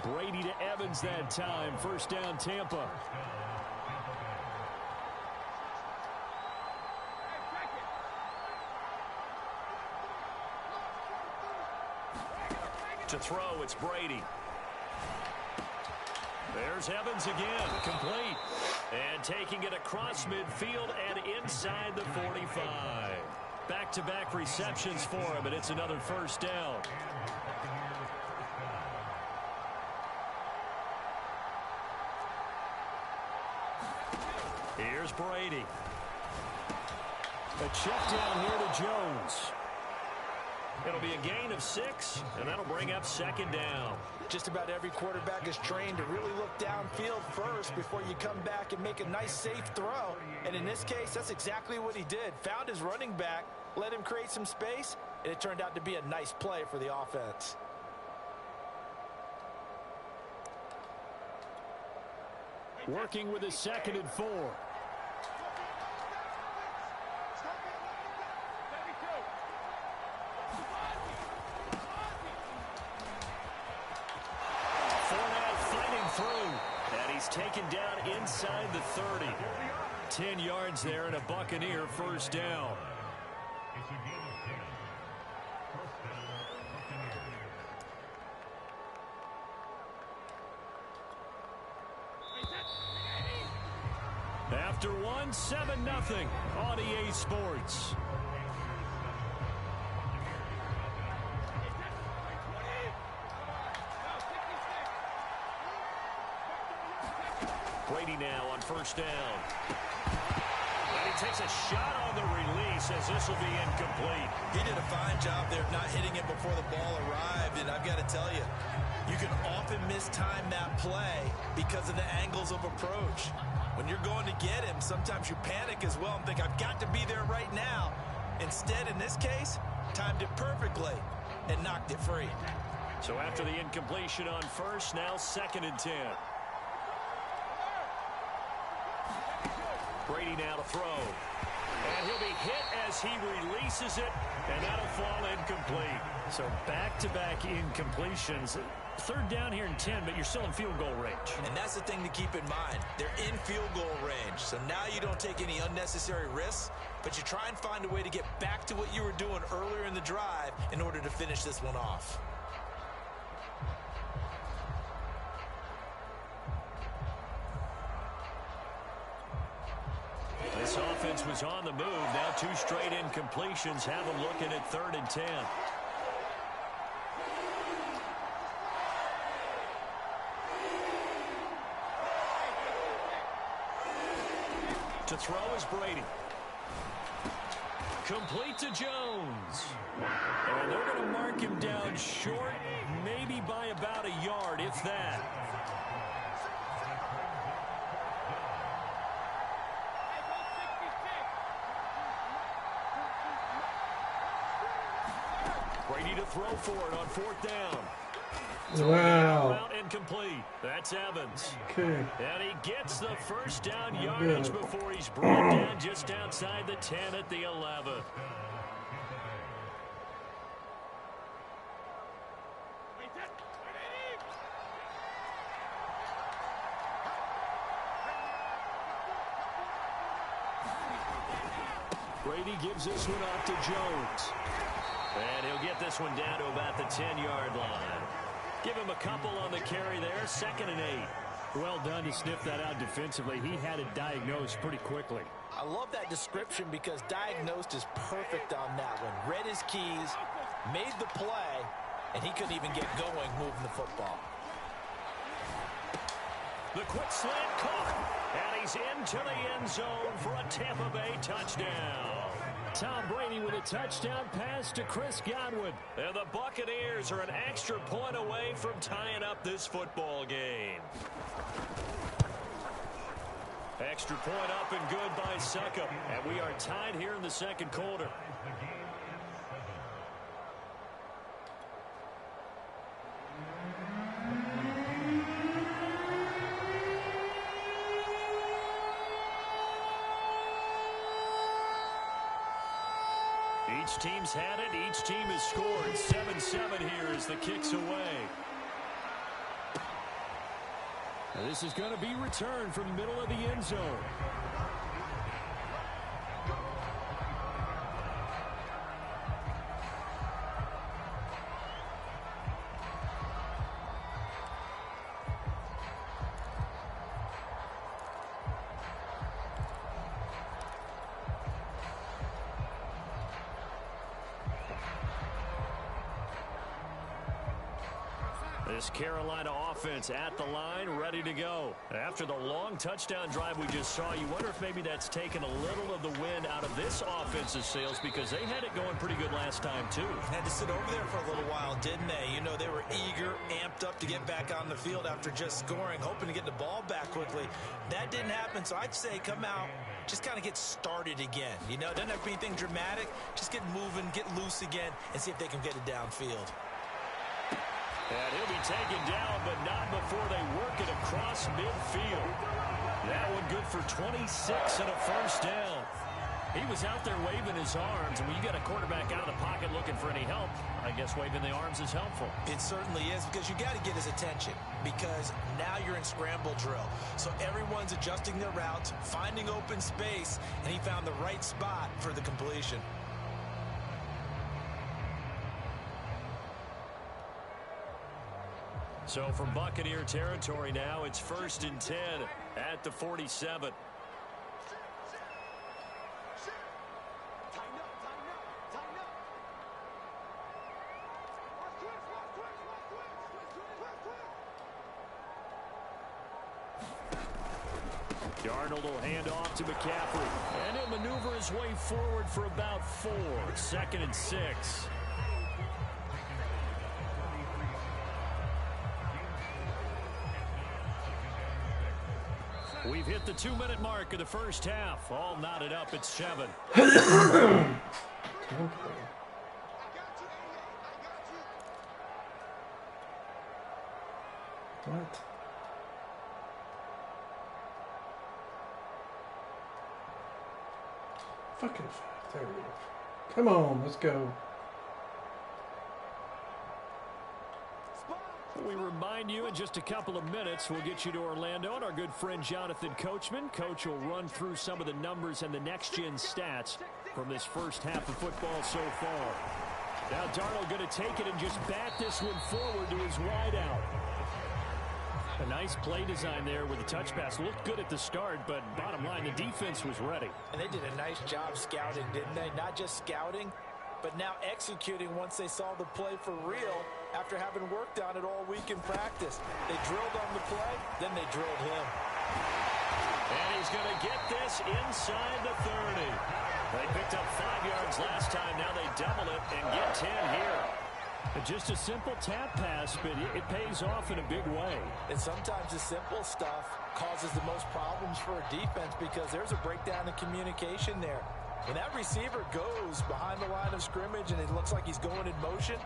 Brady to Evans that time. 1st down, Tampa. To throw, it's Brady. There's Evans again, complete. And taking it across midfield and inside the 45. Back-to-back receptions for him, and it's another 1st down. Here's Brady. A check down here to Jones. It'll be a gain of 6, and that'll bring up 2nd down. Just about every quarterback is trained to really look downfield first before you come back and make a nice, safe throw. And in this case, that's exactly what he did. Found his running back, let him create some space, and it turned out to be a nice play for the offense. Working with his 2nd and 4. Taken down inside the 30. 10 yards there and a Buccaneer 1st down. After one, 7-0 on EA Sports. Brady now on 1st down. And he takes a shot on the release as this will be incomplete. He did a fine job there of not hitting it before the ball arrived, and I've got to tell you, you can often mistime that play because of the angles of approach. When you're going to get him, sometimes you panic as well and think, I've got to be there right now. Instead, in this case, timed it perfectly and knocked it free. So after the incompletion on 1st, now 2nd and 10. Brady now to throw. And he'll be hit as he releases it, and that'll fall incomplete. So back-to-back incompletions. 3rd down here and 10, but you're still in field goal range. And that's the thing to keep in mind. They're in field goal range. So now you don't take any unnecessary risks, but you try and find a way to get back to what you were doing earlier in the drive in order to finish this one off. This offense was on the move. Now 2 straight incompletions have them looking at 3rd and 10. To throw is Brady. Complete to Jones. And they're going to mark him down short, maybe by about a yard, if that. Brady to throw for it on 4th down. Wow. Incomplete. That's Evans. Okay. And he gets the first down yardage before he's brought down just outside the 10 at the 11. Brady gives this one off to Jones. And he'll get this one down to about the 10-yard line. Give him a couple on the carry there. 2nd and 8. Well done to sniff that out defensively. He had it diagnosed pretty quickly. I love that description because diagnosed is perfect on that one. Read his keys, made the play, and he couldn't even get going moving the football. The quick slant caught. And he's into the end zone for a Tampa Bay touchdown. Tom Brady with a touchdown pass to Chris Godwin. And the Buccaneers are an extra point away from tying up this football game. Extra point up and good by Socom. And we are tied here in the 2nd quarter. Each team's had it. Each team has scored. 7-7 here as the kick's away. Now this is going to be returned from the middle of the end zone. This Carolina offense at the line, ready to go. After the long touchdown drive we just saw, you wonder if maybe that's taken a little of the wind out of this offense's sails because they had it going pretty good last time, too. Had to sit over there for a little while, didn't they? You know, they were eager, amped up to get back on the field after just scoring, hoping to get the ball back quickly. That didn't happen, so I'd say come out, just kind of get started again. You know, it doesn't have to be anything dramatic. Just get moving, get loose again, and see if they can get it downfield. And he'll be taken down, but not before they work it across midfield. That one good for 26 and a first down. He was out there waving his arms, and when you got a quarterback out of the pocket looking for any help, I guess waving the arms is helpful. It certainly is, because you got to get his attention, because now you're in scramble drill. So everyone's adjusting their routes, finding open space, and he found the right spot for the completion. So from Buccaneer territory now, it's 1st and 10 at the 47. Darnold will hand off to McCaffrey. And he'll maneuver his way forward for about 4. 2nd and 6. We've hit the 2-minute mark of the first half. All knotted up at 7. What? Fucking there we go. Come on, let's go. We remind you in just a couple of minutes we'll get you to Orlando and our good friend Jonathan Coachman. Coach will run through some of the numbers and the next-gen stats from this first half of football so far. Now Darnold going to take it and just bat this one forward to his wideout. A nice play design there with the touch pass. Looked good at the start, but bottom line, the defense was ready. And they did a nice job scouting, didn't they? Not just scouting, but now executing once they saw the play for real after having worked on it all week in practice. They drilled on the play, then they drilled him. And he's going to get this inside the 30. They picked up 5 yards last time. Now they double it and get 10 here. Just a simple tap pass, but it pays off in a big way. And sometimes the simple stuff causes the most problems for a defense because there's a breakdown in communication there. When that receiver goes behind the line of scrimmage and it looks like he's going in motion,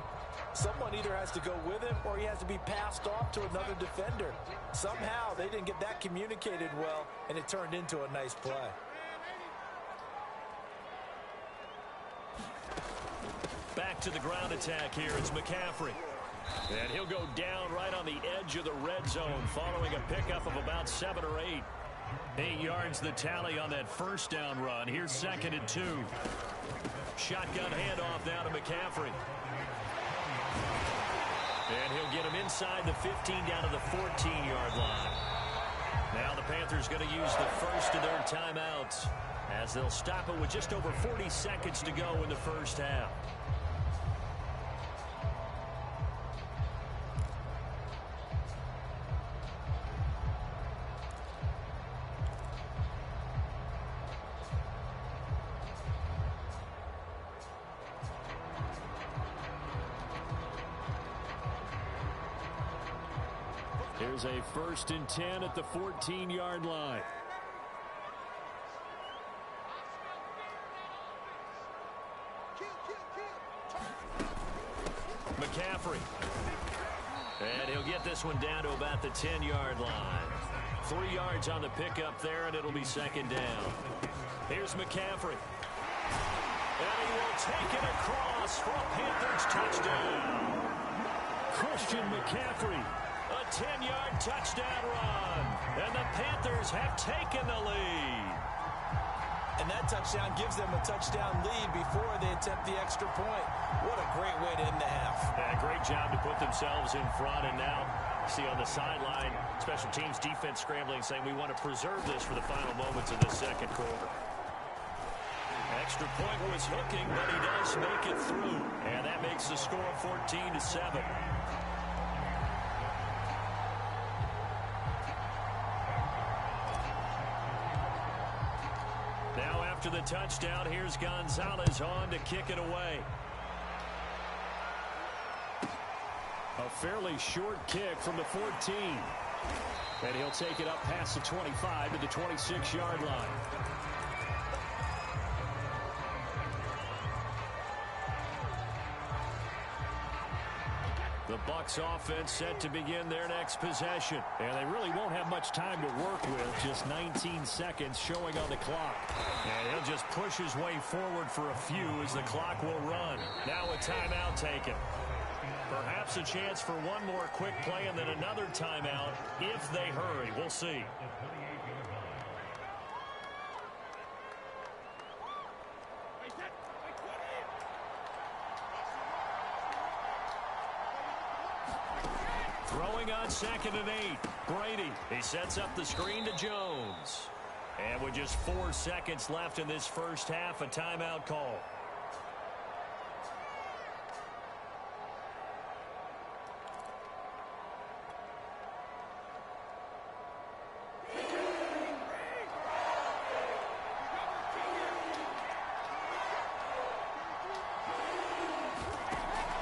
Someone either has to go with him or he has to be passed off to another defender. Somehow they didn't get that communicated well, and it turned into a nice play. Back to the ground attack here. It's McCaffrey. And he'll go down right on the edge of the red zone following a pickup of about 7 or 8. 8 yards the tally on that first down run. Here's 2nd and 2. Shotgun handoff now to McCaffrey. And he'll get him inside the 15 down to the 14-yard line. Now the Panthers going to use the first of their timeouts as they'll stop it with just over 40 seconds to go in the first half. Here's a 1st and 10 at the 14-yard line. McCaffrey. And he'll get this one down to about the 10-yard line. 3 yards on the pickup there, and it'll be 2nd down. Here's McCaffrey. And he will take it across for a Panthers touchdown. Christian McCaffrey. A 10-yard touchdown run. And the Panthers have taken the lead. And that touchdown gives them a touchdown lead before they attempt the extra point. What a great way to end the half. Yeah, great job to put themselves in front. And now, see on the sideline, special teams defense scrambling, saying we want to preserve this for the final moments of the second quarter. Extra point was hooking, but he does make it through. And that makes the score 14-7. Now after the touchdown, here's Gonzalez on to kick it away. A fairly short kick from the 14. And he'll take it up past the 25 to the 26-yard line. The Bucs offense set to begin their next possession. And they really won't have much time to work with. Just 19 seconds showing on the clock. And he'll just push his way forward for a few as the clock will run. Now a timeout taken. Perhaps a chance for one more quick play and then another timeout if they hurry. We'll see. Throwing on 2nd and 8. Brady. He sets up the screen to Jones. And with just 4 seconds left in this first half, a timeout call.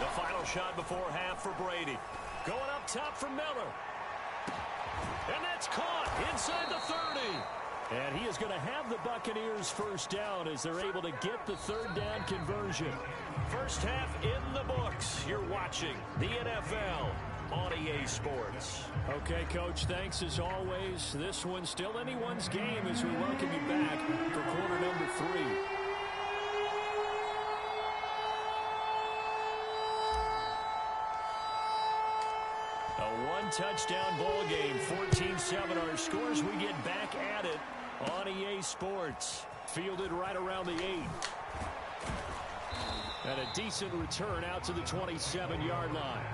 The final shot before half for Brady. Going up top for Miller. And that's caught inside the 30. And he is going to have the Buccaneers first down as they're able to get the 3rd down conversion. First half in the books. You're watching the NFL on EA Sports. Okay, Coach, thanks as always. This one's still anyone's game as we welcome you back for quarter number 3. Touchdown ball game, 14-7 our scores. We get back at it on EA Sports. Fielded right around the 8. And a decent return out to the 27-yard line.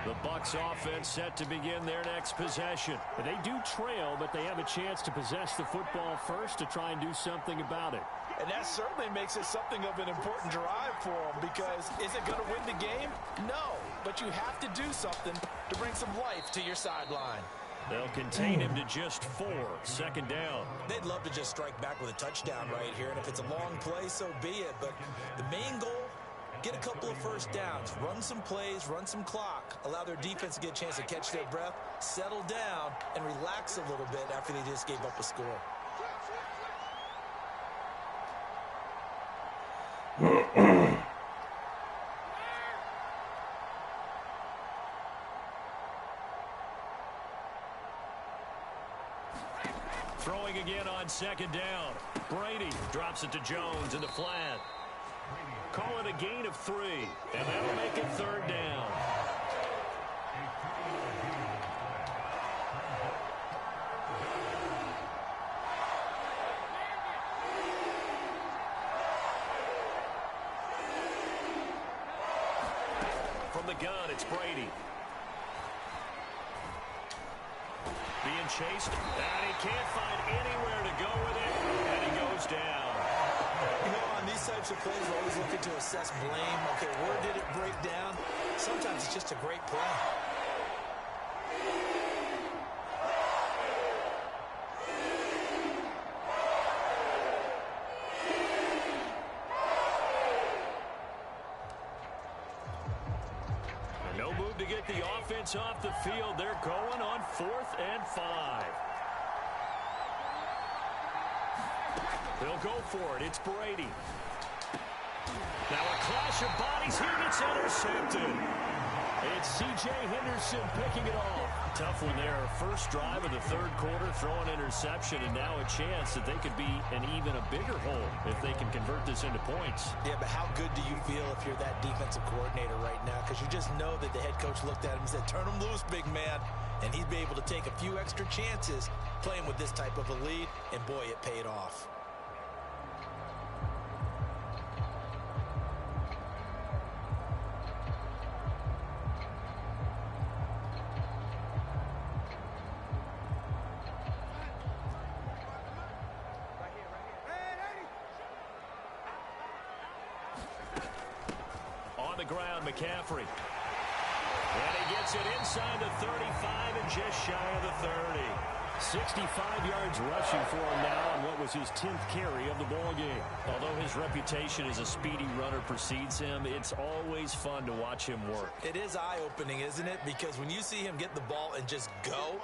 The Bucs offense set to begin their next possession. They do trail, but they have a chance to possess the football first to try and do something about it. And that certainly makes it something of an important drive for them, because is it going to win the game? No, but you have to do something to bring some life to your sideline. They'll contain him to just 4. 2nd down. They'd love to just strike back with a touchdown right here, and if it's a long play, so be it. But the main goal get a couple of first downs, run some plays, run some clock, allow their defense to get a chance to catch their breath, settle down, and relax a little bit after they just gave up a score. Throwing again on second down. Brady drops it to Jones in the flat. Call it a gain of 3, and that'll make it third down. From the gun, it's Brady. Being chased, and he can't find anywhere to go with it, and he goes down. You know, on these types of plays, we're always looking to assess blame. Okay, where did it break down? Sometimes it's just a great play. No move to get the offense off the field. They're going on 4th and 5. They'll go for it. It's Brady. Now a clash of bodies. He gets intercepted. It's C.J. Henderson picking it off. Tough one there. First drive of the third quarter, throw an interception, and now a chance that they could be an even a bigger hole if they can convert this into points. Yeah, but how good do you feel if you're that defensive coordinator right now? Because you just know that the head coach looked at him and said, turn him loose, big man. And he'd be able to take a few extra chances playing with this type of a lead, and boy, it paid off. Ground, McCaffrey. And he gets it inside the 35 and just shy of the 30. 65 yards rushing for him now on what was his 10th carry of the ballgame. Although his reputation as a speedy runner precedes him, it's always fun to watch him work. It is eye-opening, isn't it? Because when you see him get the ball and just go,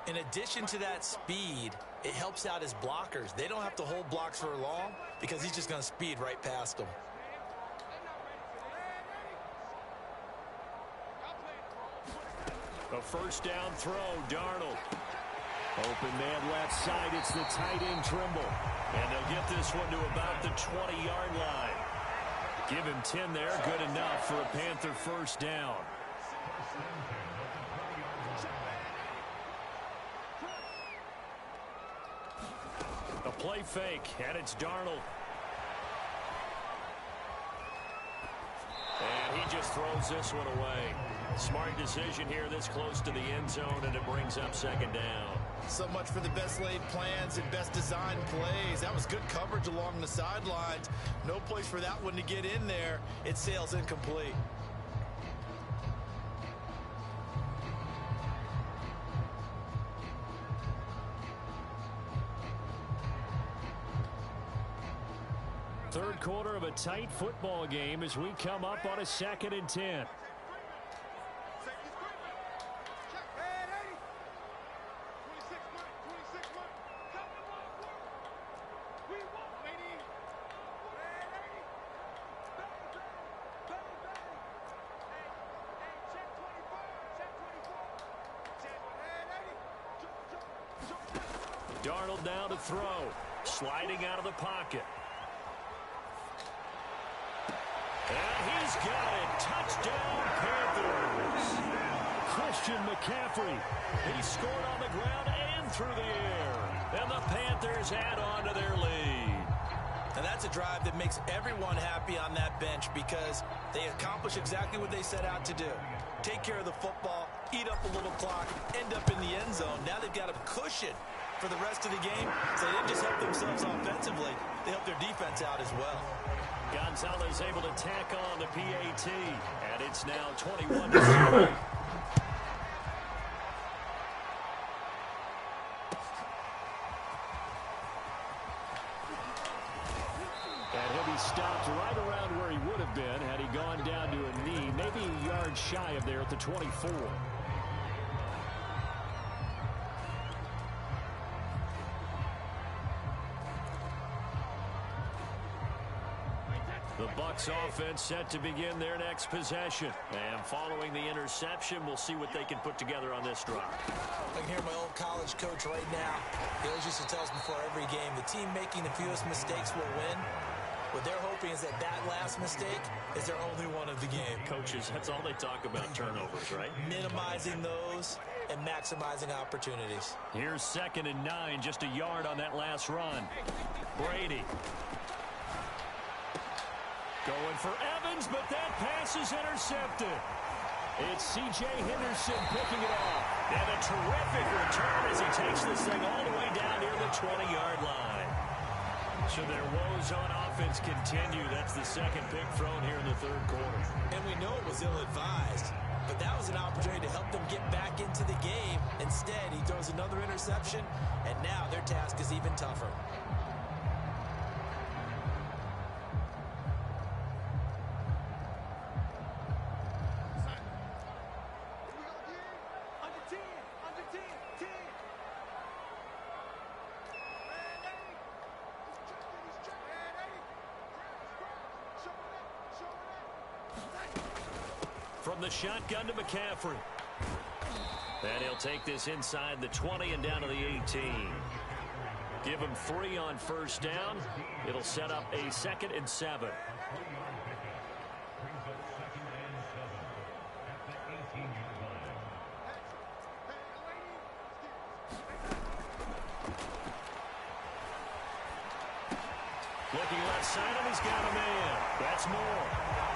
in addition to that speed, it helps out his blockers. They don't have to hold blocks for long because he's just going to speed right past them. A first down throw, Darnold. Open man left side, it's the tight end Trimble. And they'll get this one to about the 20-yard line. Give him 10 there, good enough for a Panther first down. A play fake, and it's Darnold. And he just throws this one away. Smart decision here this close to the end zone, and it brings up second down. So much for the best laid plans and best designed plays. That was good coverage along the sidelines. No place for that one to get in there. It sails incomplete. Third quarter of a tight football game as we come up on a 2nd and 10. Darnold now to throw. Sliding out of the pocket. And he's got it. Touchdown, Panthers. Christian McCaffrey. He scored on the ground and through the air. And the Panthers add on to their lead. And that's a drive that makes everyone happy on that bench because they accomplish exactly what they set out to do. Take care of the football, eat up a little clock, end up in the end zone. Now they've got a cushion for the rest of the game. So they didn't just help themselves offensively, they helped their defense out as well. Gonzalez able to tack on the PAT, and it's now 21-0. And he'll be he stopped right around where he would have been had he gone down to a knee, maybe a yard shy of there at the 24. The Bucs offense set to begin their next possession. And following the interception, we'll see what they can put together on this drive. I can hear my old college coach right now. He always used to tell us before every game, the team making the fewest mistakes will win. What they're hoping is that that last mistake is their only one of the game. Coaches, that's all they talk about, turnovers, right? Minimizing those and maximizing opportunities. Here's 2nd and 9, just a yard on that last run. Brady. Going for Evans, but that pass is intercepted. It's C.J. Henderson picking it off. And a terrific return as he takes this thing all the way down near the 20-yard line. So their woes on offense continue. That's the second pick thrown here in the third quarter. And we know it was ill-advised, but that was an opportunity to help them get back into the game. Instead, he throws another interception, and now their task is even tougher. From the shotgun to McCaffrey. And he'll take this inside the 20 and down to the 18. Give him 3 on first down. It'll set up a 2nd and 7. Looking left side, and he's got a man. That's Moore.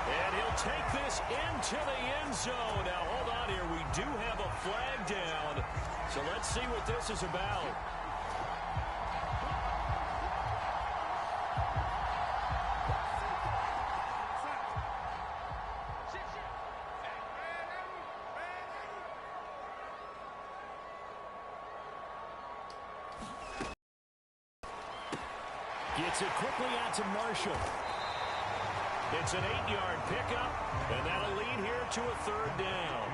And he'll take this into the end zone. Now, hold on here. We do have a flag down. So let's see what this is about. Gets it quickly out to Marshall. It's an 8-yard pickup, and that'll lead here to a 3rd down.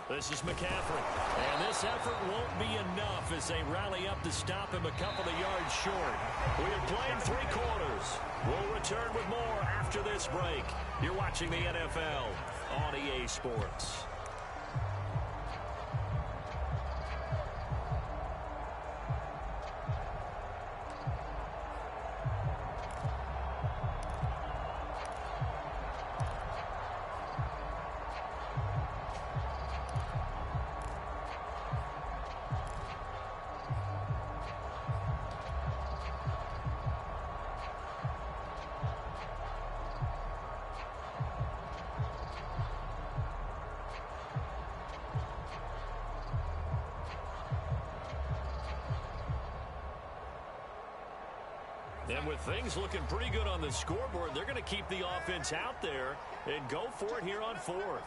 This is McCaffrey, and this effort won't be enough as they rally up to stop him a couple of yards short. We have played 3 quarters. We'll return with more after this break. You're watching the NFL on EA Sports. And with things looking pretty good on the scoreboard, they're going to keep the offense out there and go for it here on 4th.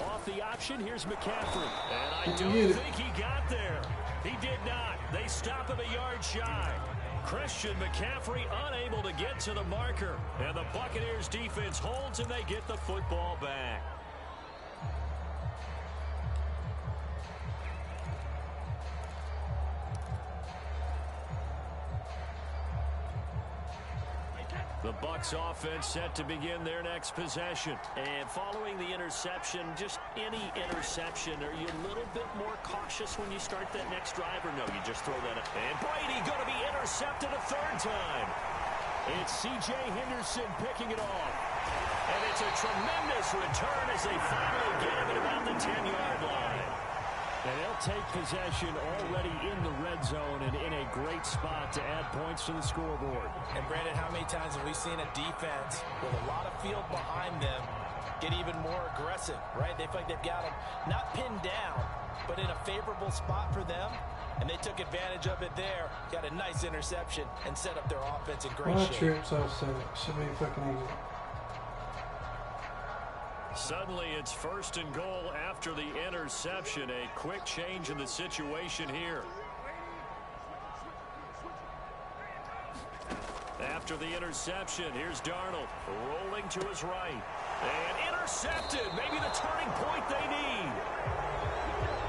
Off the option, here's McCaffrey. And I don't think he got there. He did not. They stop him a yard shy. Christian McCaffrey unable to get to the marker. And the Buccaneers defense holds and they get the football back. The Bucs offense set to begin their next possession. And following the interception, just any interception, are you a little bit more cautious when you start that next drive, or no, you just throw that up? And Brady going to be intercepted a 3rd time. It's C.J. Henderson picking it off. And it's a tremendous return as they finally get him at about the 10-yard line. And they'll take possession already in the red zone and in a great spot to add points to the scoreboard. And Brandon, how many times have we seen a defense with a lot of field behind them get even more aggressive, right? They feel like they've got them not pinned down, but in a favorable spot for them. And they took advantage of it there. Got a nice interception and set up their offense in great shape. Trips offset. Should be fucking easy. Suddenly it's 1st and goal after the interception. A quick change in the situation here. After the interception, here's Darnold rolling to his right. And intercepted. Maybe the turning point they need.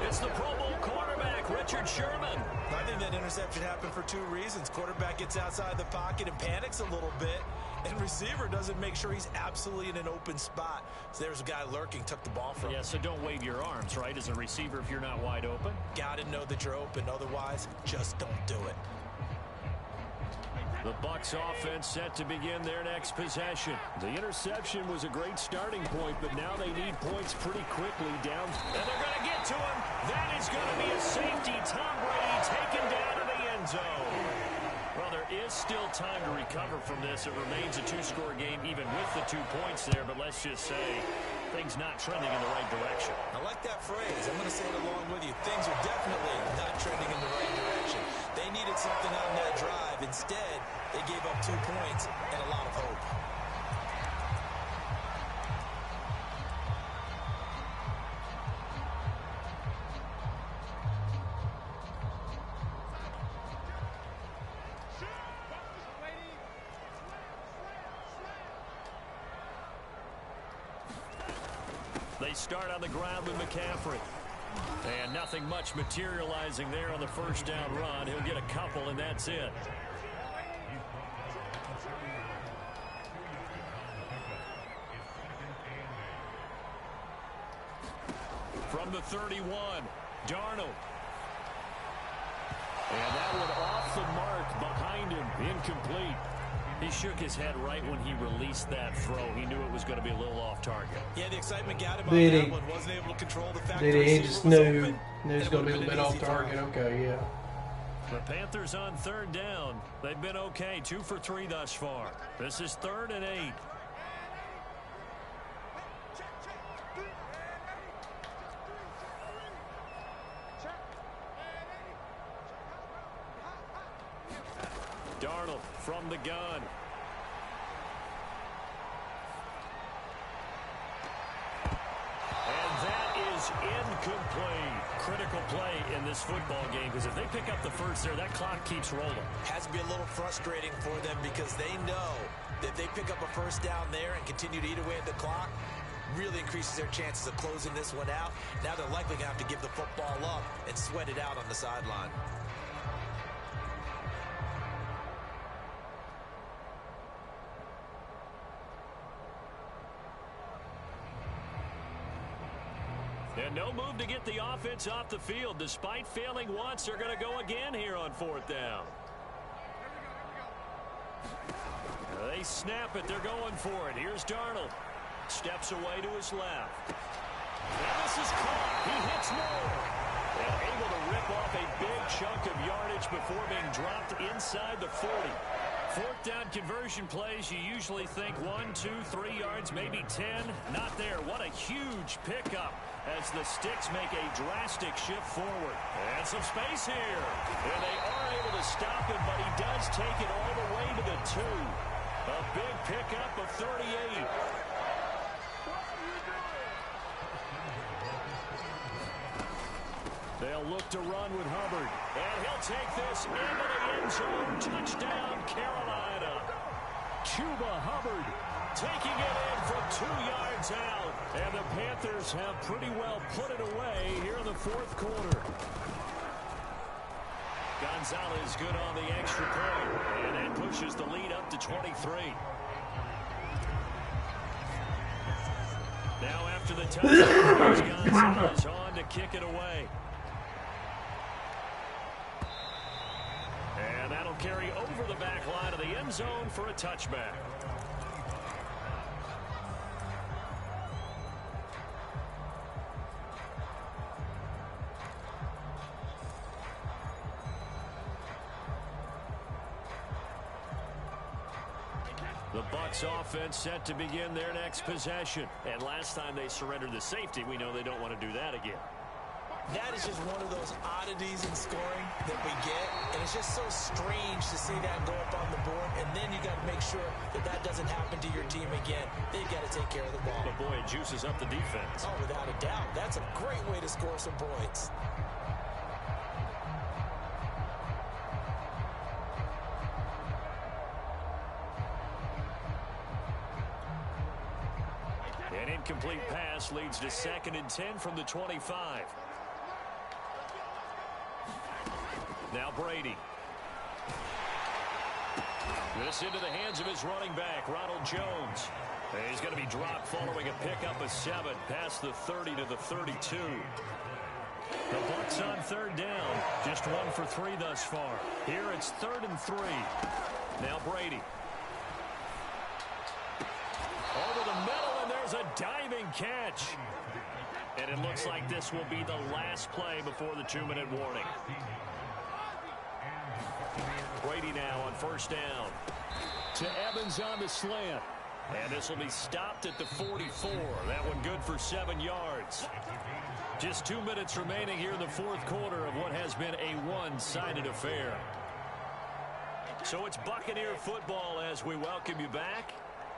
It's the Pro Bowl quarterback, Richard Sherman. I think that interception happened for 2 reasons. Quarterback gets outside the pocket and panics a little bit. And receiver doesn't make sure he's absolutely in an open spot. So there's a guy lurking, took the ball from him. Yeah, so don't wave your arms, right, as a receiver if you're not wide open. Got to know that you're open. Otherwise, just don't do it. The Bucs offense set to begin their next possession. The interception was a great starting point, but now they need points pretty quickly down. And they're going to get to him. That is going to be a safety. Tom Brady taken down to the end zone. Well, there is still time to recover from this. It remains a 2-score game even with the 2 points there, but let's just say things not trending in the right direction. I like that phrase. I'm going to say it along with you. Things are definitely not trending in the right direction. They needed something on that drive. Instead, they gave up 2 points and a lot of hope. They start on the ground with McCaffrey. And nothing much materializing there on the 1st down run. He'll get a couple, and that's it. From the 31, Darnold. And that one off the mark behind him, incomplete. He shook his head right when he released that throw. He knew it was going to be a little off target. Yeah, the excitement got him on that one. Wasn't able to control the fact that he just knew it was going to be a little bit off target. Okay, yeah. The Panthers on 3rd down. They've been okay, 2 for 3 thus far. This is 3rd and 8. Darnold from the gun. And that is incomplete. Critical play in this football game, because if they pick up the first there, that clock keeps rolling. Has to be a little frustrating for them because they know that if they pick up a 1st down there and continue to eat away at the clock, really increases their chances of closing this one out. Now they're likely going to have to give the football up and sweat it out on the sideline. And no move to get the offense off the field. Despite failing once, they're going to go again here on 4th down. They snap it. They're going for it. Here's Darnold. Steps away to his left. And this is caught. He hits more. And able to rip off a big chunk of yardage before being dropped inside the 40. 4th down conversion plays, you usually think 1, 2, 3 yards, maybe 10. Not there. What a huge pickup as the Sticks make a drastic shift forward. And some space here. And they are able to stop him, but he does take it all the way to the 2. A big pickup of 38. They'll look to run with Hubbard. And he'll take this into the end zone. Touchdown, Carolina. Chuba Hubbard taking it in from 2 yards out. And the Panthers have pretty well put it away here in the 4th quarter. Gonzalez good on the extra point. And it pushes the lead up to 23. Now after the touchdown, Gonzalez on to kick it away. And that'll carry over the back line of the end zone for a touchback. The Bucs offense set to begin their next possession. And last time they surrendered the safety, we know they don't want to do that again. That is just one of those oddities in scoring that we get. And it's just so strange to see that go up on the board. And then you got to make sure that that doesn't happen to your team again. They've got to take take care of the ball. But boy, it juices up the defense. Oh, without a doubt. That's a great way to score some points. An incomplete pass leads to 2nd and 10 from the 25. Now Brady. This into the hands of his running back, Ronald Jones. And he's going to be dropped following a pickup of 7 past the 30 to the 32. The Bucs on 3rd down. Just 1 for 3 thus far. Here it's 3rd and 3. Now Brady. Over the middle, and there's a diving catch. And it looks like this will be the last play before the 2-minute warning. Brady now on 1st down. To Evans on the slant. And this will be stopped at the 44. That one good for 7 yards. Just 2 minutes remaining here in the 4th quarter of what has been a one-sided affair. So it's Buccaneer football as we welcome you back.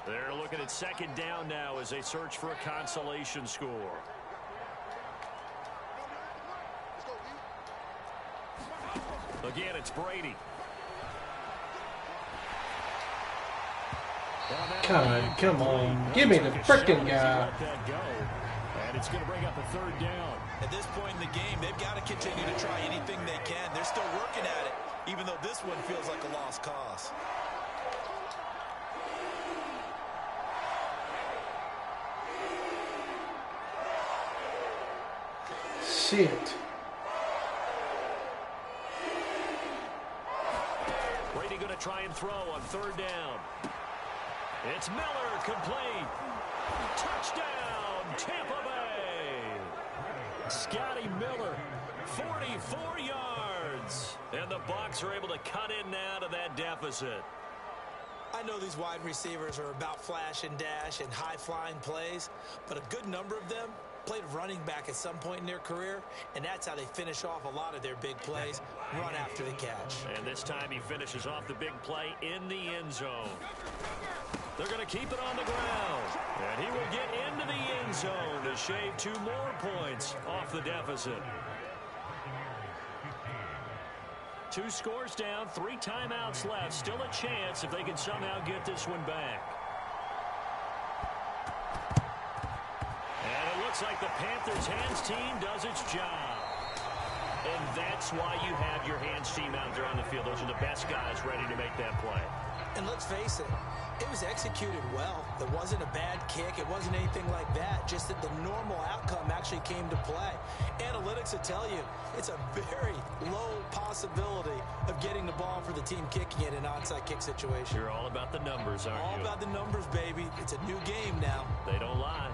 They're looking at 2nd down now as they search for a consolation score. Again, it's Brady. God, come on. Give me the frickin' guy. And it's going to bring up a 3rd down. At this point in the game, they've got to continue to try anything they can. They're still working at it, even though this one feels like a lost cause. Shit. Brady going to try and throw on 3rd down. It's Miller, complete. Touchdown, Tampa Bay. Scotty Miller, 44 yards. And the Bucs are able to cut in now to that deficit. I know these wide receivers are about flash and dash and high-flying plays, but a good number of them played running back at some point in their career, and that's how they finish off a lot of their big plays, run after the catch. And this time he finishes off the big play in the end zone. They're going to keep it on the ground, and he will get into the end zone to shave 2 more points off the deficit. 2 scores down, 3 timeouts left. Still a chance if they can somehow get this one back. And it looks like the Panthers' hands team does its job. And that's why you have your hands team out there on the field. Those are the best guys ready to make that play. And let's face it, it was executed well. It wasn't a bad kick. It wasn't anything like that. Just that the normal outcome actually came to play. Analytics will tell you it's a very low possibility of getting the ball for the team kicking it in an onside kick situation. You're all about the numbers, aren't you? All about the numbers, baby. It's a new game now. They don't lie.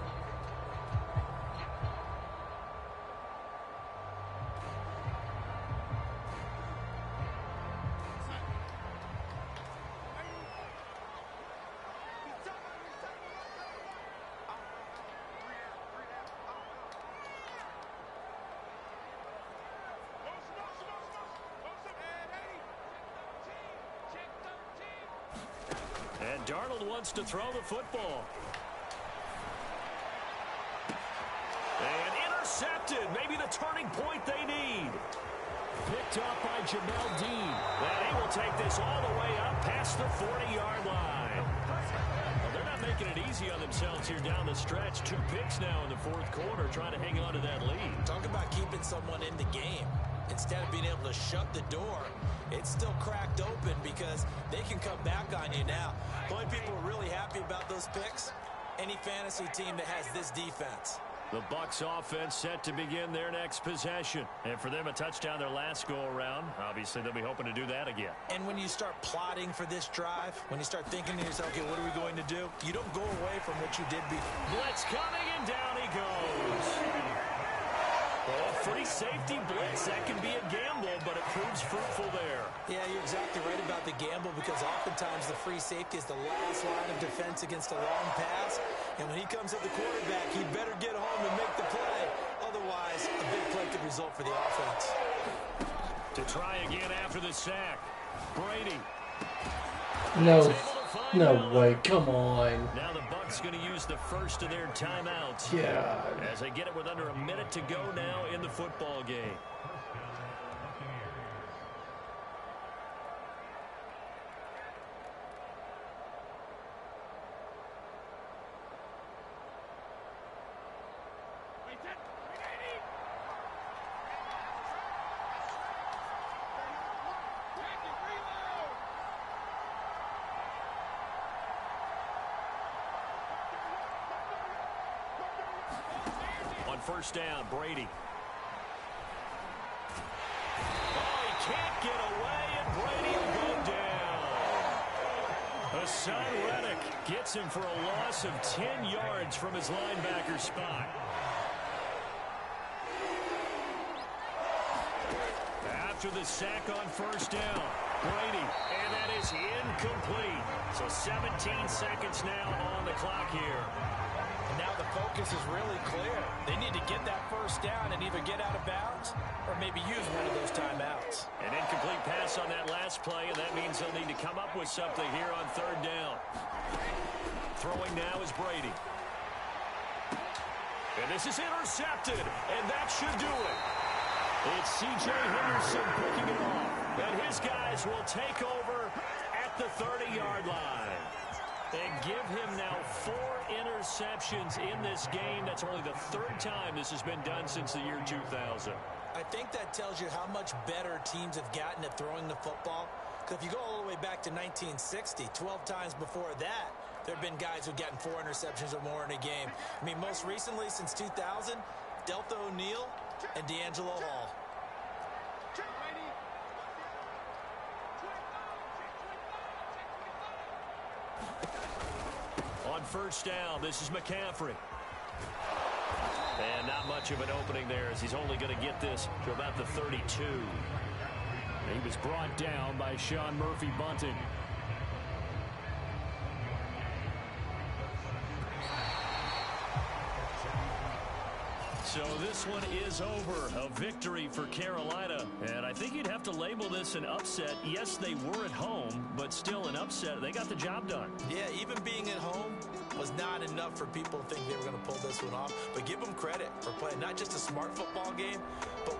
And Darnold wants to throw the football. And intercepted. Maybe the turning point they need. Picked up by Jamel Dean. And he will take this all the way up past the 40-yard line. Well, they're not making it easy on themselves here down the stretch. 2 picks now in the 4th quarter, trying to hang on to that lead. Talk about keeping someone in the game. Instead of being able to shut the door, it's still cracked open because they can come back on you now. The only people who are really happy about those picks, any fantasy team that has this defense. The Bucs offense set to begin their next possession. And for them, a touchdown their last go-around. Obviously, they'll be hoping to do that again. And when you start plotting for this drive, when you start thinking to yourself, okay, what are we going to do? You don't go away from what you did before. Blitz coming, and down he goes. Oh, free safety blitz. That can be a gamble, but it proves fruitful there. Yeah, you're exactly right about the gamble because oftentimes the free safety is the last line of defense against a long pass. And when he comes at the quarterback, he'd better get home and make the play. Otherwise, a big play could result for the offense. To try again after the sack. Brady. No. He's able to find No out. way. Come on. Now the Bucs going to use the first of their timeouts. Yeah. As they get it with under a minute to go now in the football game. First down, Brady. Oh, he can't get away, and Brady will go down. Hassan Reddick gets him for a loss of 10 yards from his linebacker spot. After the sack on first down, Brady, and that is incomplete. So 17 seconds now on the clock here. And now the focus is really clear. They need to get that first down and either get out of bounds or maybe use one of those timeouts. An incomplete pass on that last play, and that means they'll need to come up with something here on third down. Throwing now is Brady. And this is intercepted, and that should do it. It's C.J. Henderson picking it off, and his guys will take over at the 30-yard line. And give him now 4 interceptions in this game. That's only the 3rd time this has been done since the year 2000. I think that tells you how much better teams have gotten at throwing the football. Because if you go all the way back to 1960, 12 times before that, there have been guys who've gotten 4 interceptions or more in a game. I mean, most recently since 2000, Deltha O'Neal and D'Angelo Hall. On first down, this is McCaffrey. And not much of an opening there as he's only going to get this to about the 32. He was brought down by Sean Murphy-Bunting. So this one is over. A victory for Carolina. And I think you'd have to label this an upset. Yes, they were at home, but still an upset. They got the job done. Yeah, even being at home was not enough for people to think they were going to pull this one off. But give them credit for playing not just a smart football game, but